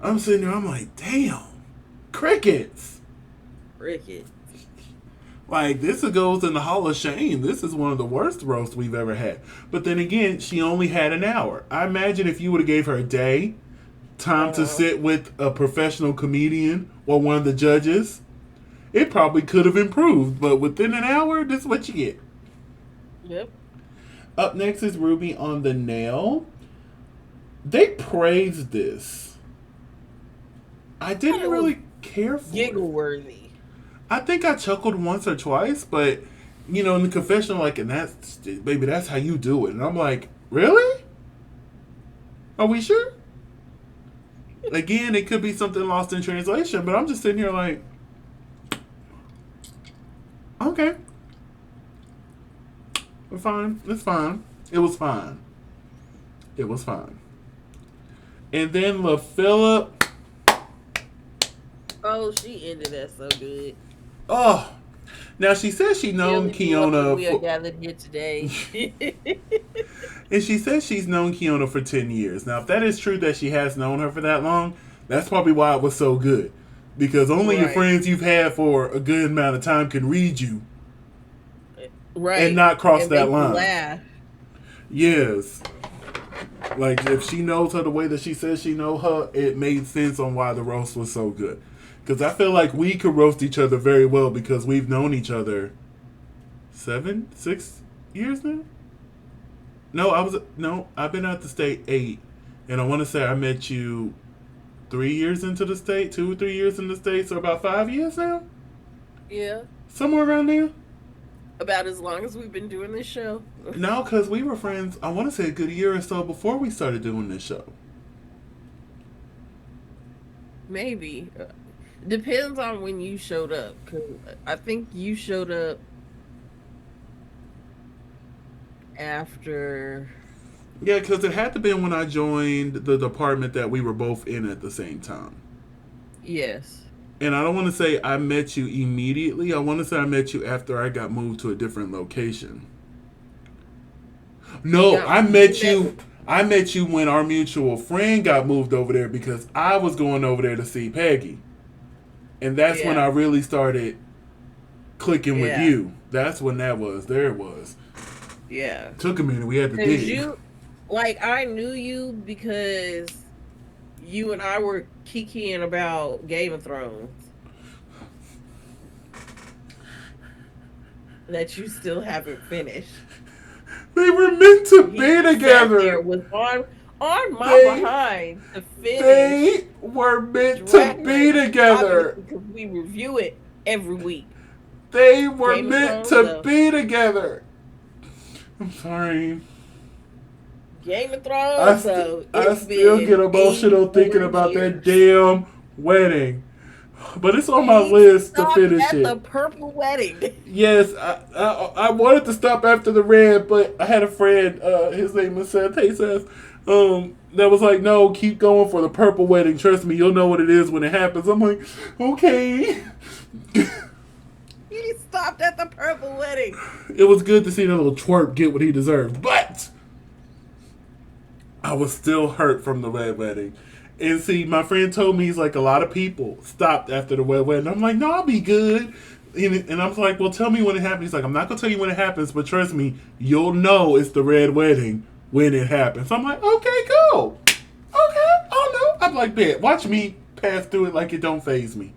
I'm sitting there, I'm like, damn, crickets. Like, this goes in the Hall of Shame. This is one of the worst roasts we've ever had. But then again, she only had an hour. I imagine if you would have gave her a day, time to sit with a professional comedian or one of the judges, it probably could have improved. But within an hour, this is what you get. Yep. Up next is Ruby on the nail. They praised this. I didn't really care for giggle worthy. I think I chuckled once or twice, but in the confessional, like, and that's how you do it. And I'm like, really? Are we sure? Again, it could be something lost in translation, but I'm just sitting here like, okay. We're fine. It's fine. It was fine. And then LaPhillip. Oh, she ended that so good. Oh, now she says she known Kiona. We are gathered here today. And she says she's known Kiona for 10 years. Now, if that is true that she has known her for that long, that's probably why it was so good. Because only your friends you've had for a good amount of time can read you. Right. And not cross and that line. Laugh. Yes. Like, if she knows her the way that she says she know her, it made sense on why the roast was so good. Because I feel like we could roast each other very well because we've known each other 6 years now? I've been out the state 8. And I want to say I met you 3 years into the state, 2 or 3 years in the state, so about 5 years now? Yeah. Somewhere around there? About as long as we've been doing this show. No, because we were friends, I want to say a good year or so before we started doing this show. Maybe. Depends on when you showed up. Cause I think you showed up after. Yeah, because it had to be when I joined the department that we were both in at the same time. Yes. And I don't want to say I met you immediately. I want to say I met you after I got moved to a different location. You No, got I you met met. you. I met you when our mutual friend got moved over there because I was going over there to see Peggy, and that's when I Yeah. really started clicking with Yeah. you. That's when that was. There it was. Yeah. Took a minute. We had to Cause dig. you, like, I knew you because you and I were kikiing about Game of Thrones that you still haven't finished. They were meant to be He sat there together. was on my They behind to finish they were meant to Drag be Race, together. obviously because we review it every week. They were Game of meant Thrones, to though. be together. I'm sorry. Game of Thrones, though. I It's still get been emotional thinking 84 about that years. damn wedding. But it's on my He list to stopped finish at the it. purple wedding. Yes, I wanted to stop after the red, but I had a friend, his name was Seth, hey Seth, that was like, no, keep going for the purple wedding. Trust me, you'll know what it is when it happens. I'm like, okay. He stopped at the purple wedding. It was good to see that little twerp get what he deserved, but I was still hurt from the red wedding. And see, my friend told me, he's like, a lot of people stopped after the red wedding. I'm like, no, I'll be good. And I was like, well, tell me when it happens. He's like, I'm not going to tell you when it happens, but trust me, you'll know it's the red wedding when it happens. I'm like, okay, cool. Okay, oh no. I'm like, bet, watch me pass through it like it don't phase me.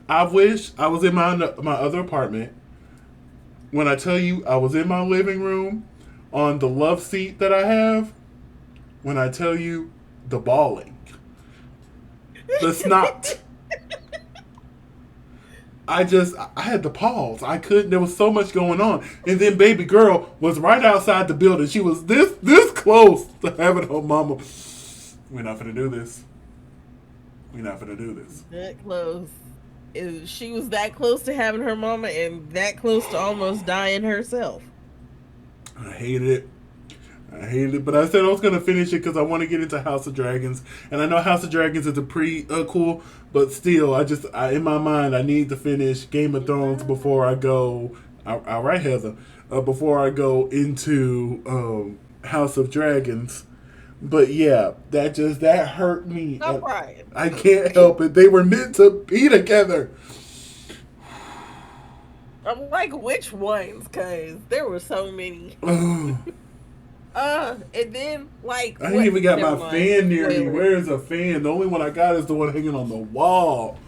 I wish I was in my other apartment. When I tell you I was in my living room on the love seat that I have, when I tell you the bawling, the snot, I had to pause. I couldn't. There was so much going on, and then baby girl was right outside the building. She was this close to having her mama. We're not gonna do this. We're not gonna do this. That close. She was that close to having her mama and that close to almost dying herself. I hated it. I hated it, but I said I was gonna finish it because I want to get into House of Dragons, and I know House of Dragons is a pretty cool, but still, in my mind, I need to finish Game of Thrones before I go. All right, Heather, before I go into House of Dragons. But yeah, that hurt me. Stop crying. I can't help it. They were meant to be together. I'm like, which ones? Cause there were so many. And then like I ain't what? even got Never my mind. fan near me. Spoilers. Where is a fan? The only one I got is the one hanging on the wall.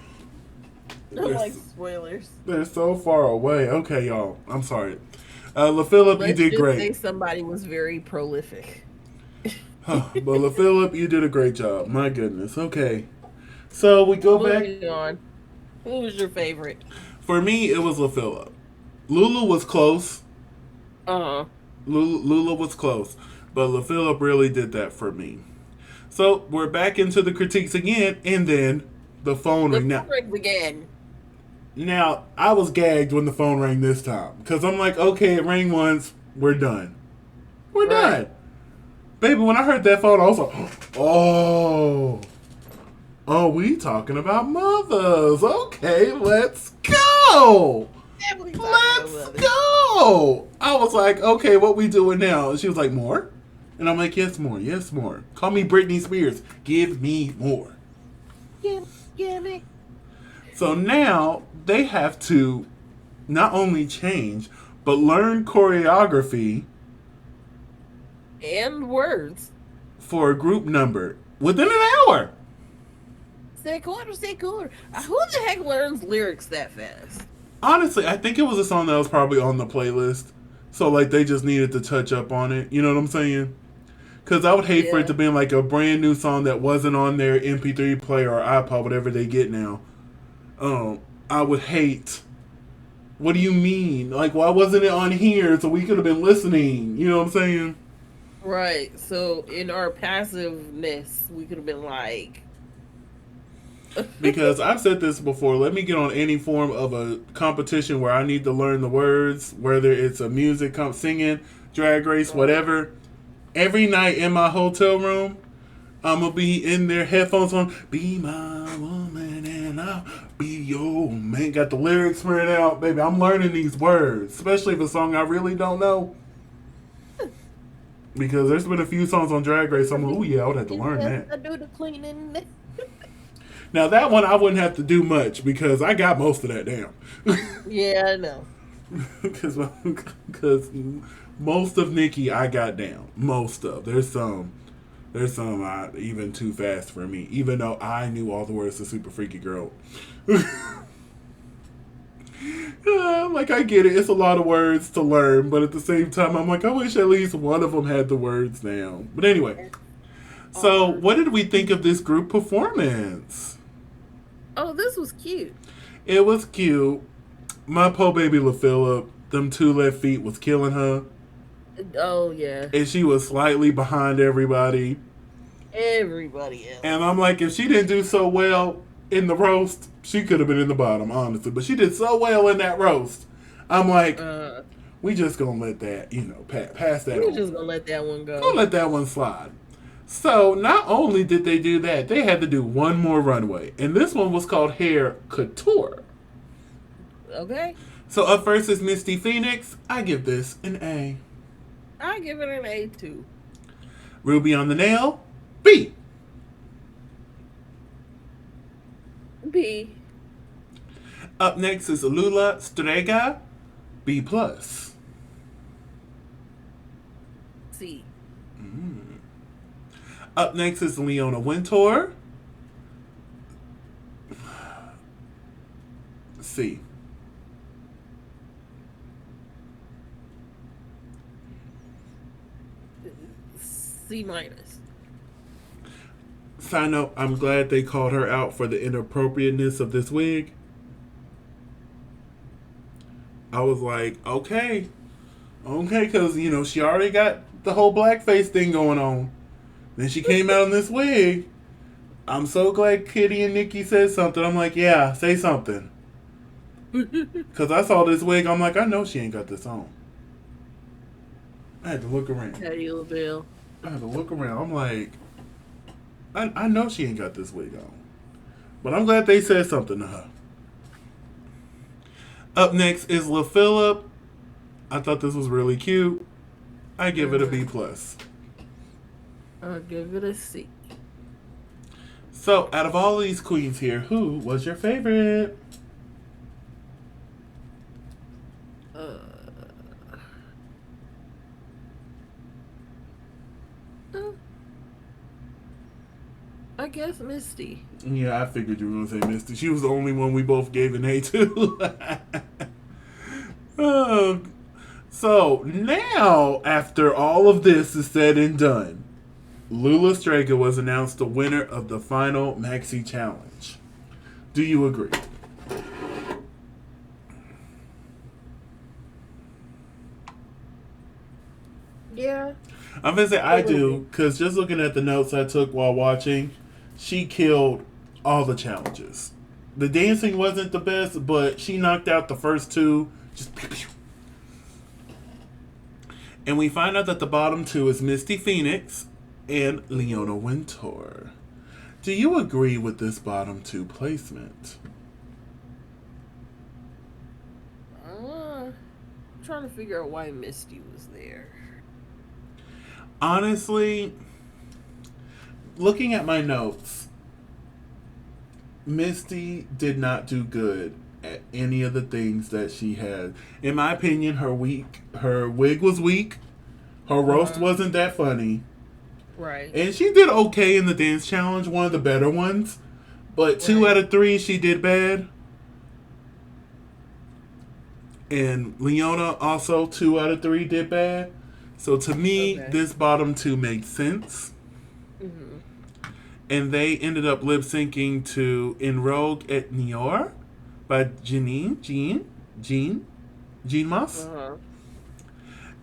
I'm They're, like spoilers. they're so far away. Okay, y'all. I'm sorry. LaPhillip, you Let's did just say great. somebody was very prolific. But LaPhillip, you did a great job. My goodness. Okay. So we go back. Moving on. Who was your favorite? For me, it was LaPhillip. Lulu was close. Uh huh. Lula was close. But LaPhillip really did that for me. So we're back into the critiques again, and then the phone The ring. Now, phone rings again. Now, I was gagged when the phone rang this time. Because I'm like, okay, it rang once, we're done. We're Right. done. Baby, when I heard that phone, I was like, oh. Oh, we talking about mothers. Okay, let's go. Definitely talking about Let's mothers. go. I was like, okay, what we doing now? And she was like, more? And I'm like, yes, more. Yes, more. Call me Britney Spears. Give me more. Gimme. So now they have to not only change, but learn choreography And words. for a group number within an hour. Stay cooler, stay cooler. Who the heck learns lyrics that fast? Honestly, I think it was a song that was probably on the playlist. So, like, they just needed to touch up on it. You know what I'm saying? Because I would hate for it Yeah. to be like a brand new song that wasn't on their MP3 player or iPod, whatever they get now. I would hate. What do you mean? Like, why wasn't it on here so we could have been listening? You know what I'm saying? Right. So in our passiveness, we could have been like, Because I've said this before. Let me get on any form of a competition where I need to learn the words, whether it's a music singing, drag race, whatever. Every night in my hotel room, I'm gonna be in there, headphones on. Be my woman and I'll be your man. Got the lyrics spread out, baby. I'm learning these words, especially if a song I really don't know. Because there's been a few songs on Drag Race. I'm like, oh yeah, I would have to learn Yes, that. I do the cleaning. Now that one I wouldn't have to do much because I got most of that down. Yeah, I know. Because most of Nikki I got down. Most of there's some even too fast for me. Even though I knew all the words to Super Freaky Girl. Like I get it, it's a lot of words to learn, but at the same time I'm like I wish at least one of them had the words down. But anyway, so what did we think of this group performance? Oh, this was cute. It was cute. My po baby LaPhillip, them two left feet was killing her. Oh yeah. And she was slightly behind everybody. Everybody else. And I'm like, if she didn't do so well in the roast, she could have been in the bottom, honestly. But she did so well in that roast. I'm like, we just gonna let that, pass that. We're just gonna let that one go. Gonna let that one slide. So not only did they do that, they had to do one more runway, and this one was called Hair Couture. Okay. So up first is Misty Phoenix. I give this an A. I give it an A too. Ruby on the Nail, B. B. Up next is Lula Strega, B+. C. Up next is Leona Wintour, C. C minus. Side note, I'm glad they called her out for the inappropriateness of this wig. I was like, okay, because, she already got the whole blackface thing going on. Then she came out in this wig. I'm so glad Kitty and Nikki said something. I'm like, yeah, say something. Because I saw this wig, I'm like, I know she ain't got this on. I had to look around. Patty LaBelle. I had to look around. I'm like, I know she ain't got this wig on. But I'm glad they said something to her. Up next is LaPhillip. I thought this was really cute. I give it a B+. I'll give it a C. So, out of all these queens here, who was your favorite? I guess Misty. Yeah, I figured you were going to say Misty. She was the only one we both gave an A to. So, now, after all of this is said and done, Lula Strega was announced the winner of the final Maxi Challenge. Do you agree? Yeah. I'm going to say I do, because just looking at the notes I took while watching, she killed all the challenges. The dancing wasn't the best, but she knocked out the first two. Just pew, pew. And we find out that the bottom two is Misty Phoenix and Leona Wintour. Do you agree with this bottom two placement? I'm trying to figure out why Misty was there. Honestly, looking at my notes, Misty did not do good at any of the things that she had. In my opinion, her wig was weak. Her roast wasn't that funny. Right. And she did okay in the dance challenge, one of the better ones. But 2 out of 3 she did bad. And Leona also 2 out of 3 did bad. So to me, this bottom two made sense. Mm-hmm. And they ended up lip syncing to En Rogue et Nior by Jean Moss.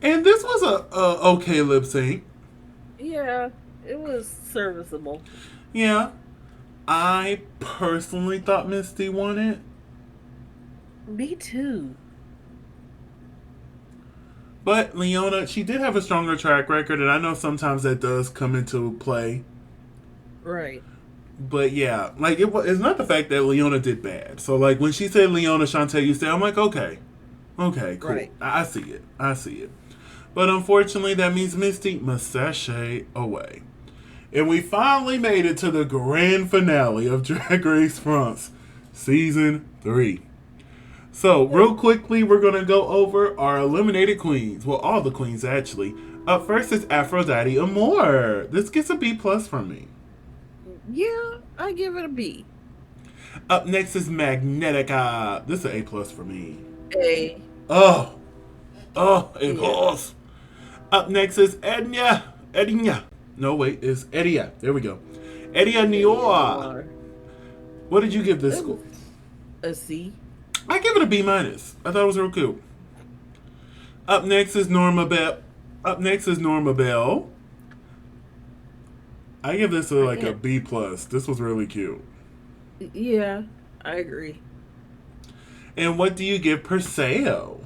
And this was a okay lip sync. Yeah, it was serviceable. Yeah. I personally thought Misty won it. Me too. But Leona, she did have a stronger track record, and I know sometimes that does come into play. Right. But yeah, like it's not the fact that Leona did bad. So like when she said Leona Shantae, you say, I'm like, okay, cool, Right. I see it, I see it. But unfortunately, that means Misty must sashay away, and we finally made it to the grand finale of Drag Race France, season 3. So, real quickly, we're going to go over our eliminated queens. Well, all the queens, actually. Up first is Aphrodite Amore. This gets a B plus from me. Yeah, I give it a B. Up next is Magnetica. This is an A plus for me. A. Oh, A Yeah. plus. Up next is Edna. No, wait, it's Edia. There we go. Edia Niora. What did you give this score? A C. I give it a B minus. I thought it was real cute. Up next is Norma Bell. I give this a B plus. This was really cute. Yeah, I agree. And what do you give Perseo?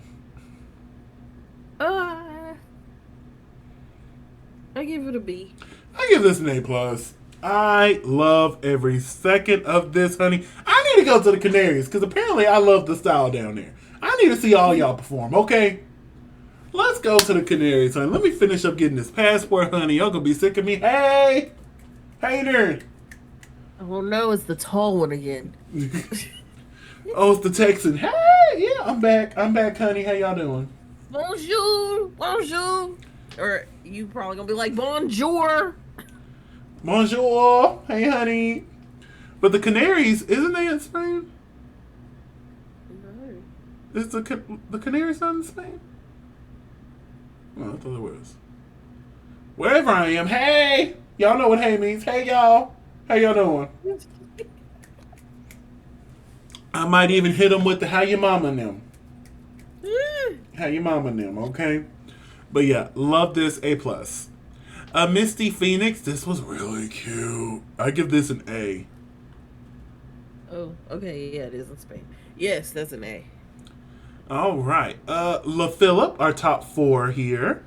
I give it a B. I give this an A plus. I love every second of this, honey. I need to go to the Canaries because apparently I love the style down there. I need to see all y'all perform, okay? Let's go to the Canaries, honey. Let me finish up getting this passport, honey. Y'all gonna be sick of me. Hey! Hater! Oh no, it's the tall one again. Oh, it's the Texan. Hey! Yeah, I'm back, honey. How y'all doing? Bonjour! Bonjour! Or you probably gonna be like, bonjour! Bonjour! Hey, honey. But the Canaries, isn't they in Spain? No. Is the Canaries not in Spain? Oh, I thought it was. Wherever I am, hey! Y'all know what hey means. Hey, y'all. How y'all doing? I might even hit them with the how your mama and them. How your mama and them, okay? But yeah, love this A+. Misty Phoenix, this was really cute. I give this an A. Oh, okay, yeah, it is in Spain. Yes, that's an A. All right. La Phillip, our top 4 here.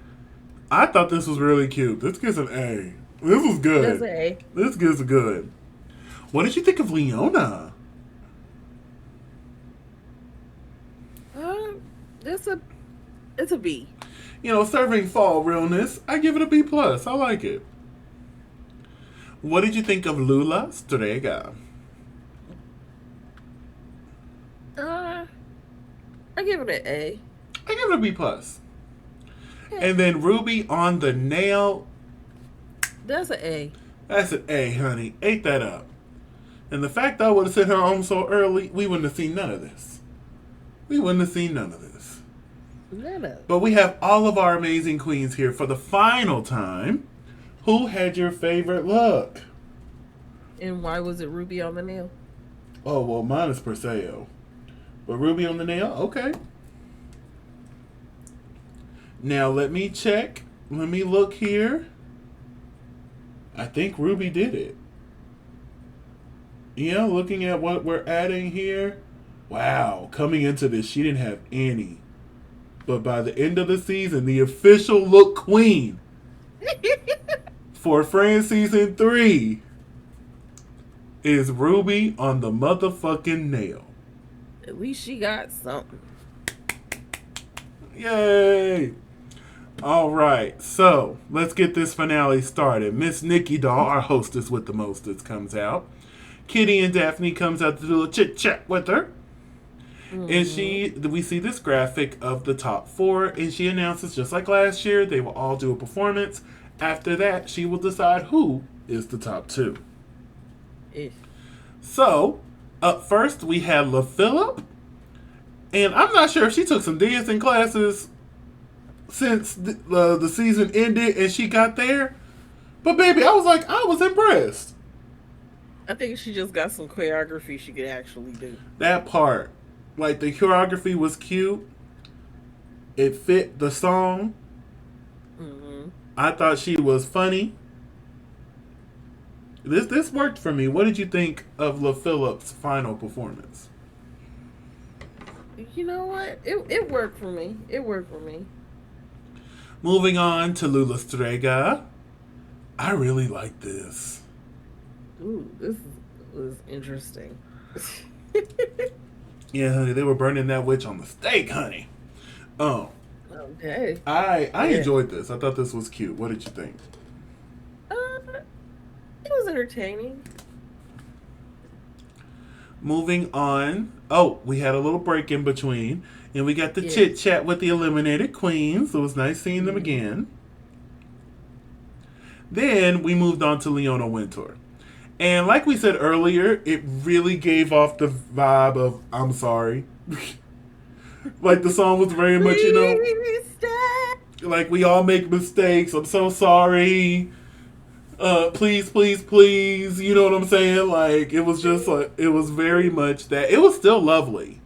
I thought this was really cute. This gets an A. This was good. That's an A. This gets good. What did you think of Leona? It's a B. You know, serving fall realness. I give it a B+. I like it. What did you think of Lula Strega? I give it an A. I give it a B+. And then Ruby on the nail. That's an A. That's an A, honey. Ate that up. And the fact I would have sent her home so early, we wouldn't have seen none of this. None. But we have all of our amazing queens here for the final time. Who had your favorite look? And why was it Ruby on the nail? Oh, well, mine is Perseo. But Ruby on the nail? Okay. Now, let me check. Let me look here. I think Ruby did it. Yeah, looking at what we're adding here. Wow, coming into this, she didn't have any. But by the end of the season, the official look queen for Friends Season 3 is Ruby on the motherfucking nail. At least she got something. Yay! Alright, so let's get this finale started. Miss Nikki Doll, our hostess with the mostest, comes out. Kitty and Daphne comes out to do a chit chat with her. Mm-hmm. And we see this graphic of the top 4, and she announces, just like last year, they will all do a performance. After that, she will decide who is the top 2. So, up first, we have La Phillip. And I'm not sure if she took some dancing classes since the season ended and she got there. But baby, I was impressed. I think she just got some choreography she could actually do. That part. Like, the choreography was cute. It fit the song. Mm-hmm. I thought she was funny. This worked for me. What did you think of LaPhillip's final performance? You know what? It worked for me. It worked for me. Moving on to Lula Strega. I really like this. Ooh, this was interesting. Yeah, honey, they were burning that witch on the stake, honey. Oh, Okay. I Yeah. enjoyed this. I thought this was cute. What did you think? It was entertaining. Moving on. Oh, we had a little break in between, and we got the Yeah. chit chat with the eliminated queens. It was nice seeing them again. Then we moved on to Leona Wintour. And like we said earlier, it really gave off the vibe of I'm sorry. Like the song was very much, Please stay. like we all make mistakes. I'm so sorry. Please, please, please. You know what I'm saying? Like it was just like it was very much that. It was still lovely.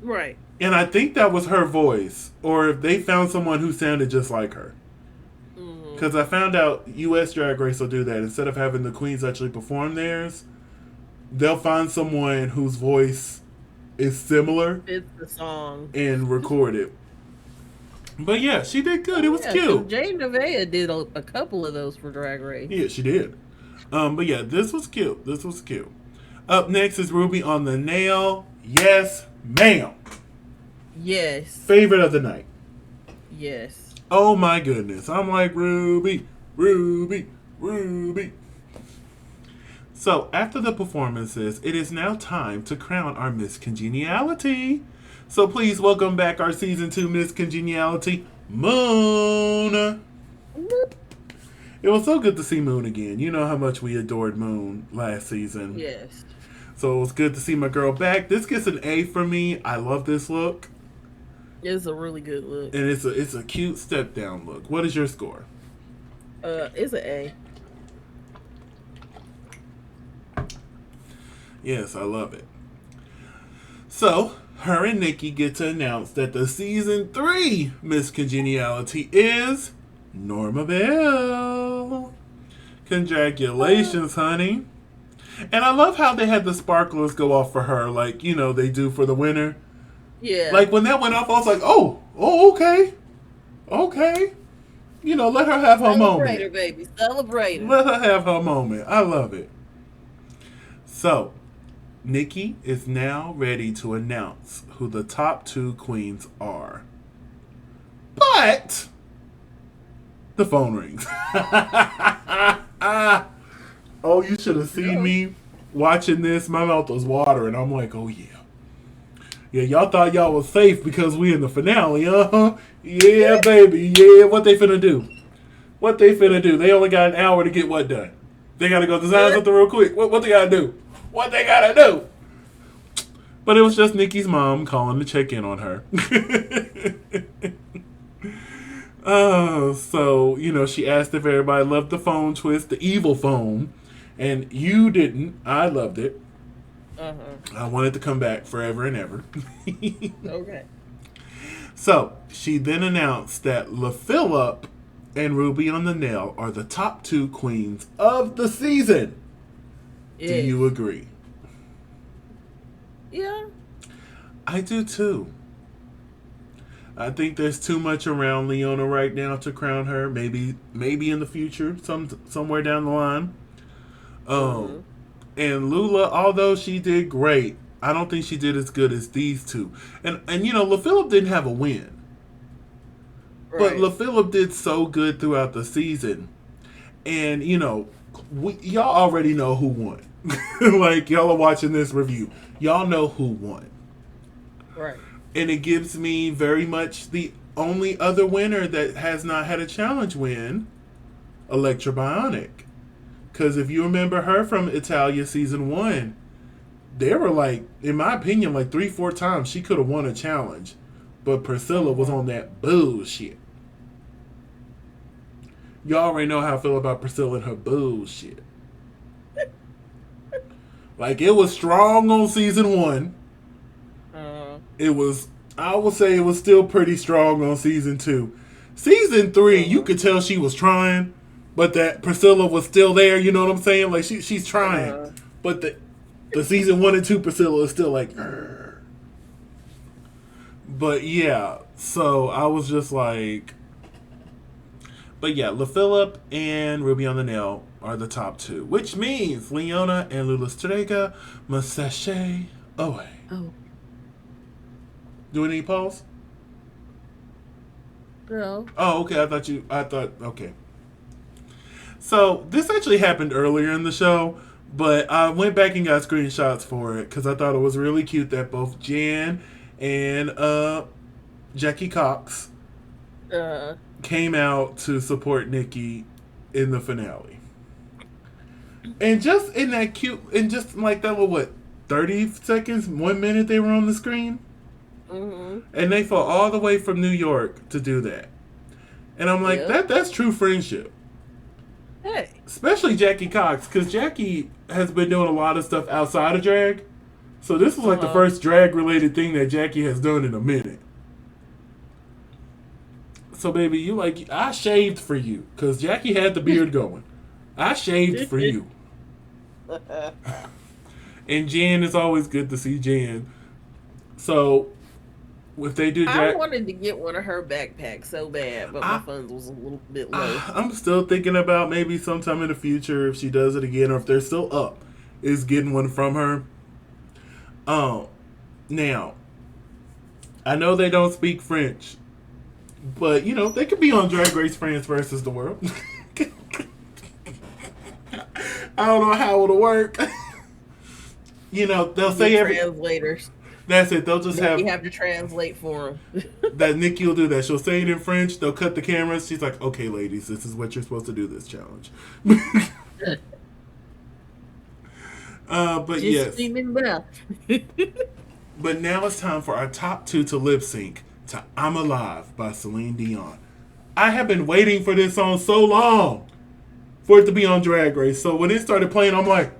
Right. And I think that was her voice. Or if they found someone who sounded just like her. Because I found out U.S. Drag Race will do that. Instead of having the queens actually perform theirs, they'll find someone whose voice is similar It's the song. and record it. But yeah, she did good. It was Yeah, cute. Jane Nevaeh did a couple of those for Drag Race. Yeah, she did. But yeah, this was cute. This was cute. Up next is Ruby on the Nail. Yes, ma'am. Yes. Favorite of the night. Yes. Oh my goodness. I'm like, Ruby, Ruby, Ruby. So, after the performances, it is now time to crown our Miss Congeniality. So, please welcome back our Season 2 Miss Congeniality, Moon. It was so good to see Moon again. You know how much we adored Moon last season. Yes. So, it was good to see my girl back. This gets an A for me. I love this look. It's a really good look. And it's a cute step down look. What is your score? It's an A. Yes, I love it. So, her and Nikki get to announce that the season 3 Miss Congeniality is Norma Bell. Congratulations, honey. And I love how they had the sparklers go off for her, like, you know, they do for the winner. Yeah. Like, when that went off, I was like, oh, okay. Okay. You know, let her have her Celebrate her, moment. baby. Celebrate her. Let her have her moment. I love it. So, Nikki is now ready to announce who the top 2 queens are. But the phone rings. Oh, you should have seen me watching this. My mouth was watering. I'm like, oh yeah. Yeah, y'all thought y'all was safe because we in the finale, uh-huh. Yeah, baby. Yeah, what they finna do? What they finna do? They only got an hour to get what done? They gotta go design something real quick. What they gotta do? What they gotta do? But it was just Nikki's mom calling to check in on her. Oh, so, you know, she asked if everybody loved the phone twist, the evil phone. And you didn't. I loved it. I wanted to come back forever and ever. Okay. So, she then announced that LaPhillip and Ruby on the Nail are the top 2 queens of the season. Yeah. Do you agree? Yeah. I do too. I think there's too much around Leona right now to crown her. Maybe in the future, somewhere down the line. And Lula, although she did great, I don't think she did as good as these two. And you know, LaPhillip didn't have a win. Right. But LaPhillip did so good throughout the season. And, you know, y'all already know who won. Like, y'all are watching this review. Y'all know who won. Right. And it gives me very much the only other winner that has not had a challenge win, Electra Bionic. Because if you remember her from Italia season 1, there were like, in my opinion, like 3-4 times she could have won a challenge. But Priscilla was on that bullshit. Y'all already know how I feel about Priscilla and her bullshit. Like, it was strong on season 1. It was, I would say it was still pretty strong on season 2. Season 3, you could tell she was trying, but that Priscilla was still there. You know what I'm saying? Like she's trying, but the season 1 and 2 Priscilla is still like. Urgh. But yeah, so I was just like, but yeah, LaPhillip and Ruby on the Nail are the top 2, which means Leona and LaCresha must sashay away. Oh. Do we need pause? No. Oh, okay. Okay. So this actually happened earlier in the show, but I went back and got screenshots for it because I thought it was really cute that both Jan and Jackie Cox came out to support Nikki in the finale. And just in that cute, and just like that little, 30 seconds, 1 minute they were on the screen? Mm-hmm. And they flew all the way from New York to do that. And I'm like, that's true friendship. Hey. Especially Jackie Cox, because Jackie has been doing a lot of stuff outside of drag. So this was like the first drag-related thing that Jackie has done in a minute. So, baby, I shaved for you, because Jackie had the beard going. I shaved for you. And Jan, is always good to see Jan. So, if they do I wanted to get one of her backpacks so bad, but my funds was a little bit low. I'm still thinking about maybe sometime in the future, if she does it again, or if they're still up, is getting one from her. Now, I know they don't speak French, but, they could be on Drag Race France versus the World. I don't know how it'll work. They'll say translators. That's it. They'll just have to translate for them. That Nikki will do that. She'll say it in French. They'll cut the cameras. She's like, "Okay, ladies, this is what you're supposed to do. This challenge." But yes. But now it's time for our top 2 to lip sync to "I'm Alive" by Celine Dion. I have been waiting for this song so long for it to be on Drag Race. So when it started playing, I'm like,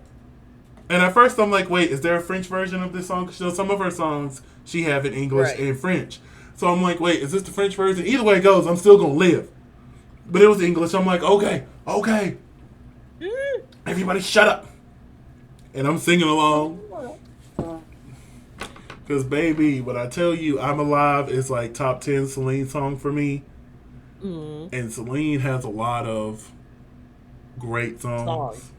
and at first I'm like, wait, is there a French version of this song? Because some of her songs she have in English and French. So I'm like, wait, is this the French version? Either way it goes, I'm still going to live. But it was English. I'm like, okay. Everybody shut up. And I'm singing along. Because, baby, when I tell you I'm Alive is like top 10 Celine song for me. Mm. And Celine has a lot of great songs.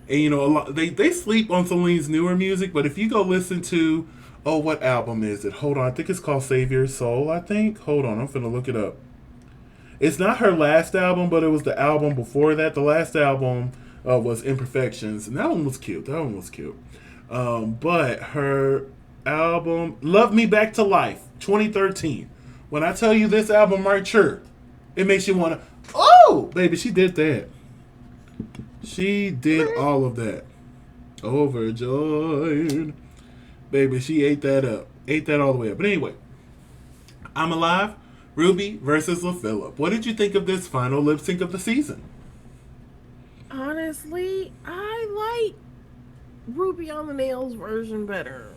And, a lot they sleep on Celine's newer music, but if you go listen to, what album is it? Hold on, I think it's called Save Your Soul, I think. Hold on, I'm finna look it up. It's not her last album, but it was the album before that. The last album was Imperfections, and that one was cute. But her album, Love Me Back to Life, 2013. When I tell you this album right here, it makes you want to, baby, she did that. She did all of that. Overjoyed. Baby, she ate that up. Ate that all the way up. But anyway, I'm Alive, Ruby versus LaPhillip. What did you think of this final lip sync of the season? Honestly, I like Ruby on the Nails version better.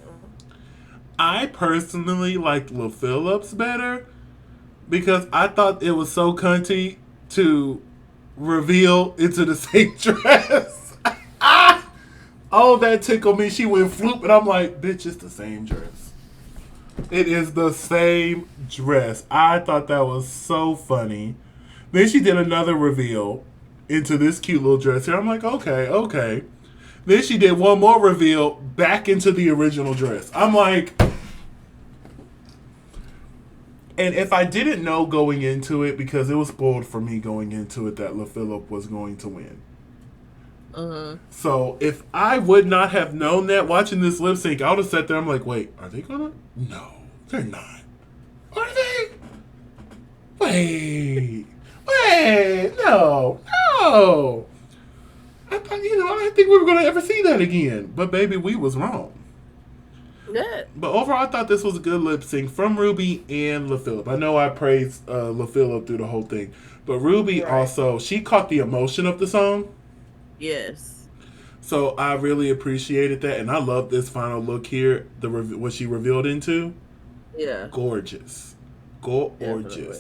I personally liked LaPhillip's better because I thought it was so cunty to reveal into the same dress. That tickled me. She went floop, and I'm like, bitch, it's the same dress. It is the same dress. I thought that was so funny. Then she did another reveal into this cute little dress here. I'm like, okay. Then she did one more reveal back into the original dress. I'm like, and if I didn't know going into it, because it was spoiled for me going into it that LaPhillip was going to win. So if I would not have known that watching this lip sync, I would have sat there. I'm like, wait, are they gonna? No, they're not. Are they? Wait, no. I thought, I didn't think we were gonna ever see that again. But baby, we was wrong. Yeah. But overall, I thought this was a good lip sync from Ruby and LaPhillip. I know I praised LaPhillip through the whole thing, but Ruby also, she caught the emotion of the song. Yes. So I really appreciated that, and I love this final look here. What she revealed into. Yeah. Gorgeous. Gorgeous. Definitely.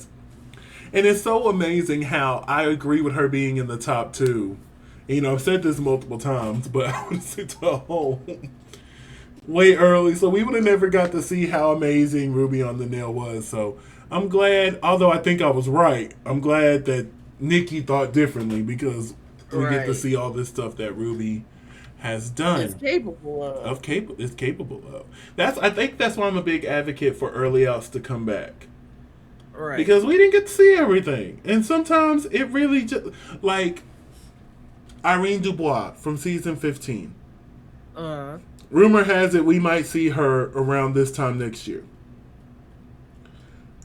And it's so amazing how I agree with her being in the top two. You know, I've said this multiple times, but I would have sent her home way early, so we would have never got to see how amazing Ruby on the Nail was. So I'm glad, although I think I was right, I'm glad that Nikki thought differently because we get to Right. see all this stuff that Ruby has Is done capable of. is capable of. I think that's why I'm a big advocate for early outs to come back. Right. Because we didn't get to see everything. And sometimes it really just like Irene Dubois from season 15. Uh. Rumor has it we might see her around this time next year.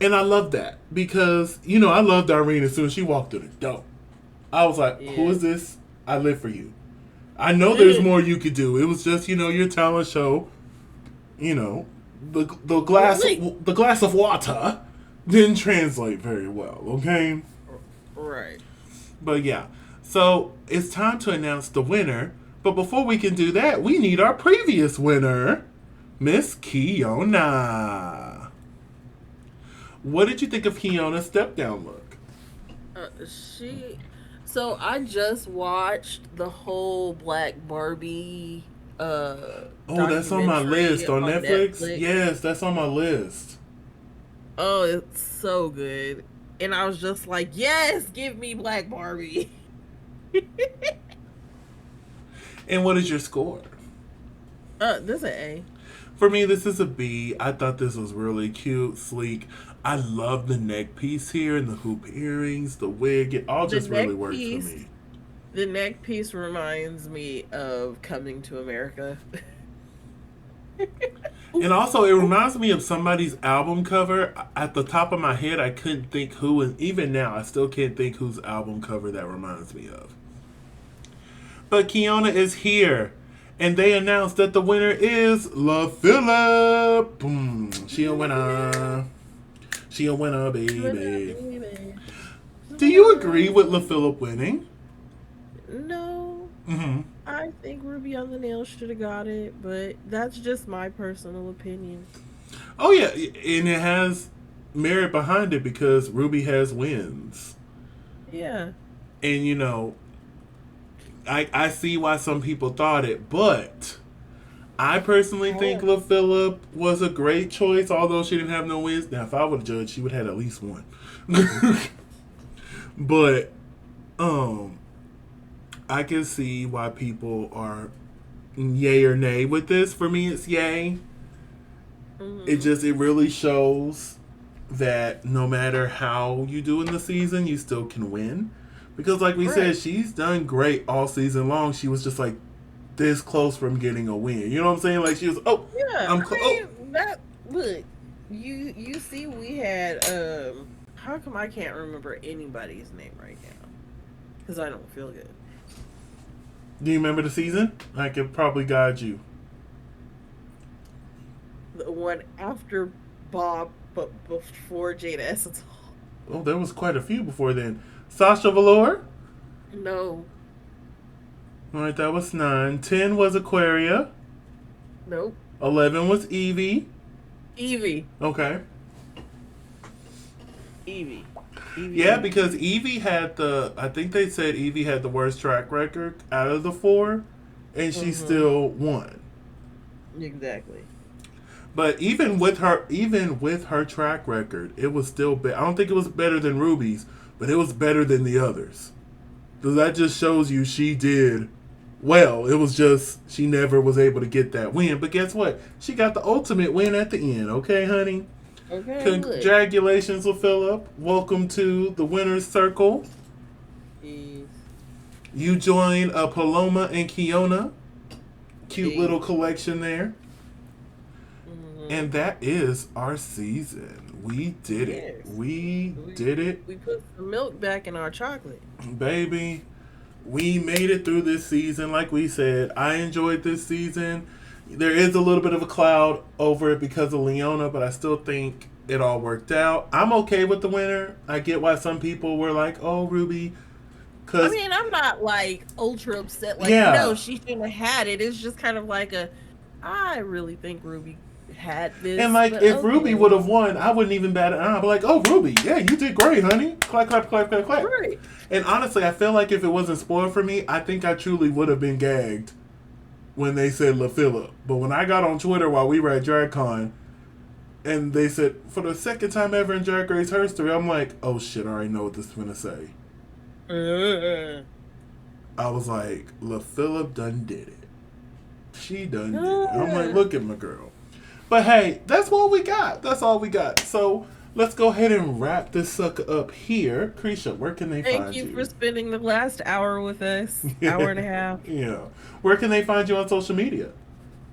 And I love that because, you know, I loved Irene as soon as she walked through the door. I was like, who Yeah. is this? I live for you. I know there's more you could do. It was just, you know, your talent show, you know, the glass of water didn't translate very well, okay? Right. But yeah. So it's time to announce the winner. But before we can do that, we need our previous winner, Miss Kiona. What did you think of Kiona's step down look? She. So I just watched the whole Black Barbie. Oh, that's on my documentary list on Netflix. Yes, that's on my list. Oh, it's so good, and I was just like, yes, give me Black Barbie. And what is your score? This is an A. For me, this is a B. I thought this was really cute, sleek. I love the neck piece here and the hoop earrings, the wig. It all The just really neck works piece. for me. The neck piece reminds me of Coming to America. And also, it reminds me of somebody's album cover. At the top of my head, I couldn't think who, and even now, I still can't think whose album cover that reminds me of. But Kiona is here, and they announced that the winner is LaPhillip. Boom. She a winner. She a winner, baby. Do you agree with LaPhillip winning? No. Mm-hmm. I think Ruby on the Nail should have got it, but that's just my personal opinion. Oh, yeah, and it has merit behind it because Ruby has wins. Yeah. And, you know, I see why some people thought it, but I personally think LaPhillip was a great choice, although she didn't have no wins. Now, if I would have judged, she would have had at least one. But, I can see why people are yay or nay with this. For me, it's yay. Mm-hmm. It really shows that no matter how you do in the season, you still can win. Because like we said, she's done great all season long. She was just like this close from getting a win. You know what I'm saying? Like she was, Yeah, I'm I oh. mean that. Look, you see, we had How come I can't remember anybody's name right now? Because I don't feel good. Do you remember the season? I could probably guide you. The one after Bob, but before Jada Essence. Oh, there was quite a few before then. Sasha Velour. No. All right, that was 9. 10 was Aquaria. Nope. 11 was Evie. Evie. Okay. Evie. Yeah, because Evie had I think they said Evie had the worst track record out of the 4, and she still won. Exactly. But even with her track record, it was still I don't think it was better than Ruby's, but it was better than the others. So that just shows you she did well. It was just she never was able to get that win. But guess what? She got the ultimate win at the end. Okay, honey? Okay. Congratulations, LaPhillip. Welcome to the winner's circle. Yes. You join Paloma and Kiona. Cute little collection there. And that is our season. We did it. We did it. We put some milk back in our chocolate. Baby, we made it through this season. Like we said, I enjoyed this season. There is a little bit of a cloud over it because of Leona, but I still think it all worked out. I'm okay with the winner. I get why some people were like, oh, Ruby. I mean, I'm not like ultra upset. Like, no, she shouldn't have had it. It's just kind of like I really think Ruby had this. And like, but if Ruby okay. would have won, I wouldn't even bat an eye. I'd be like, "Oh, Ruby, yeah, you did great, honey. Clap, clap, clap, clap, clap." Right. And honestly, I feel like if it wasn't spoiled for me, I think I truly would have been gagged when they said La Phillip. But when I got on Twitter while we were at DragCon, and they said for the second time ever in Drag Race history, I'm like, "Oh shit, I already know what this is gonna say." I was like, La Phillip done did it. She done did it. I'm like, look at my girl. But hey, that's what we got. That's all we got. So let's go ahead and wrap this sucker up here. Krisha, where can they find you? Thank you for spending the last hour with us. Hour and a half. Yeah. Where can they find you on social media?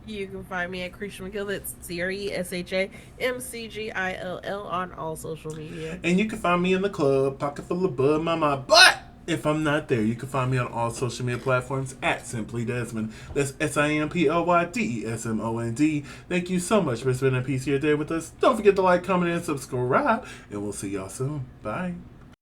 You can find me at Cresha McGill. That's CreshaMcGill on all social media. And you can find me in the club, pocket full of bud, my butt. If I'm not there, you can find me on all social media platforms at Simply Desmond. That's SIMPLYDESMOND. Thank you so much for spending a piece of your day with us. Don't forget to like, comment, and subscribe. And we'll see y'all soon. Bye.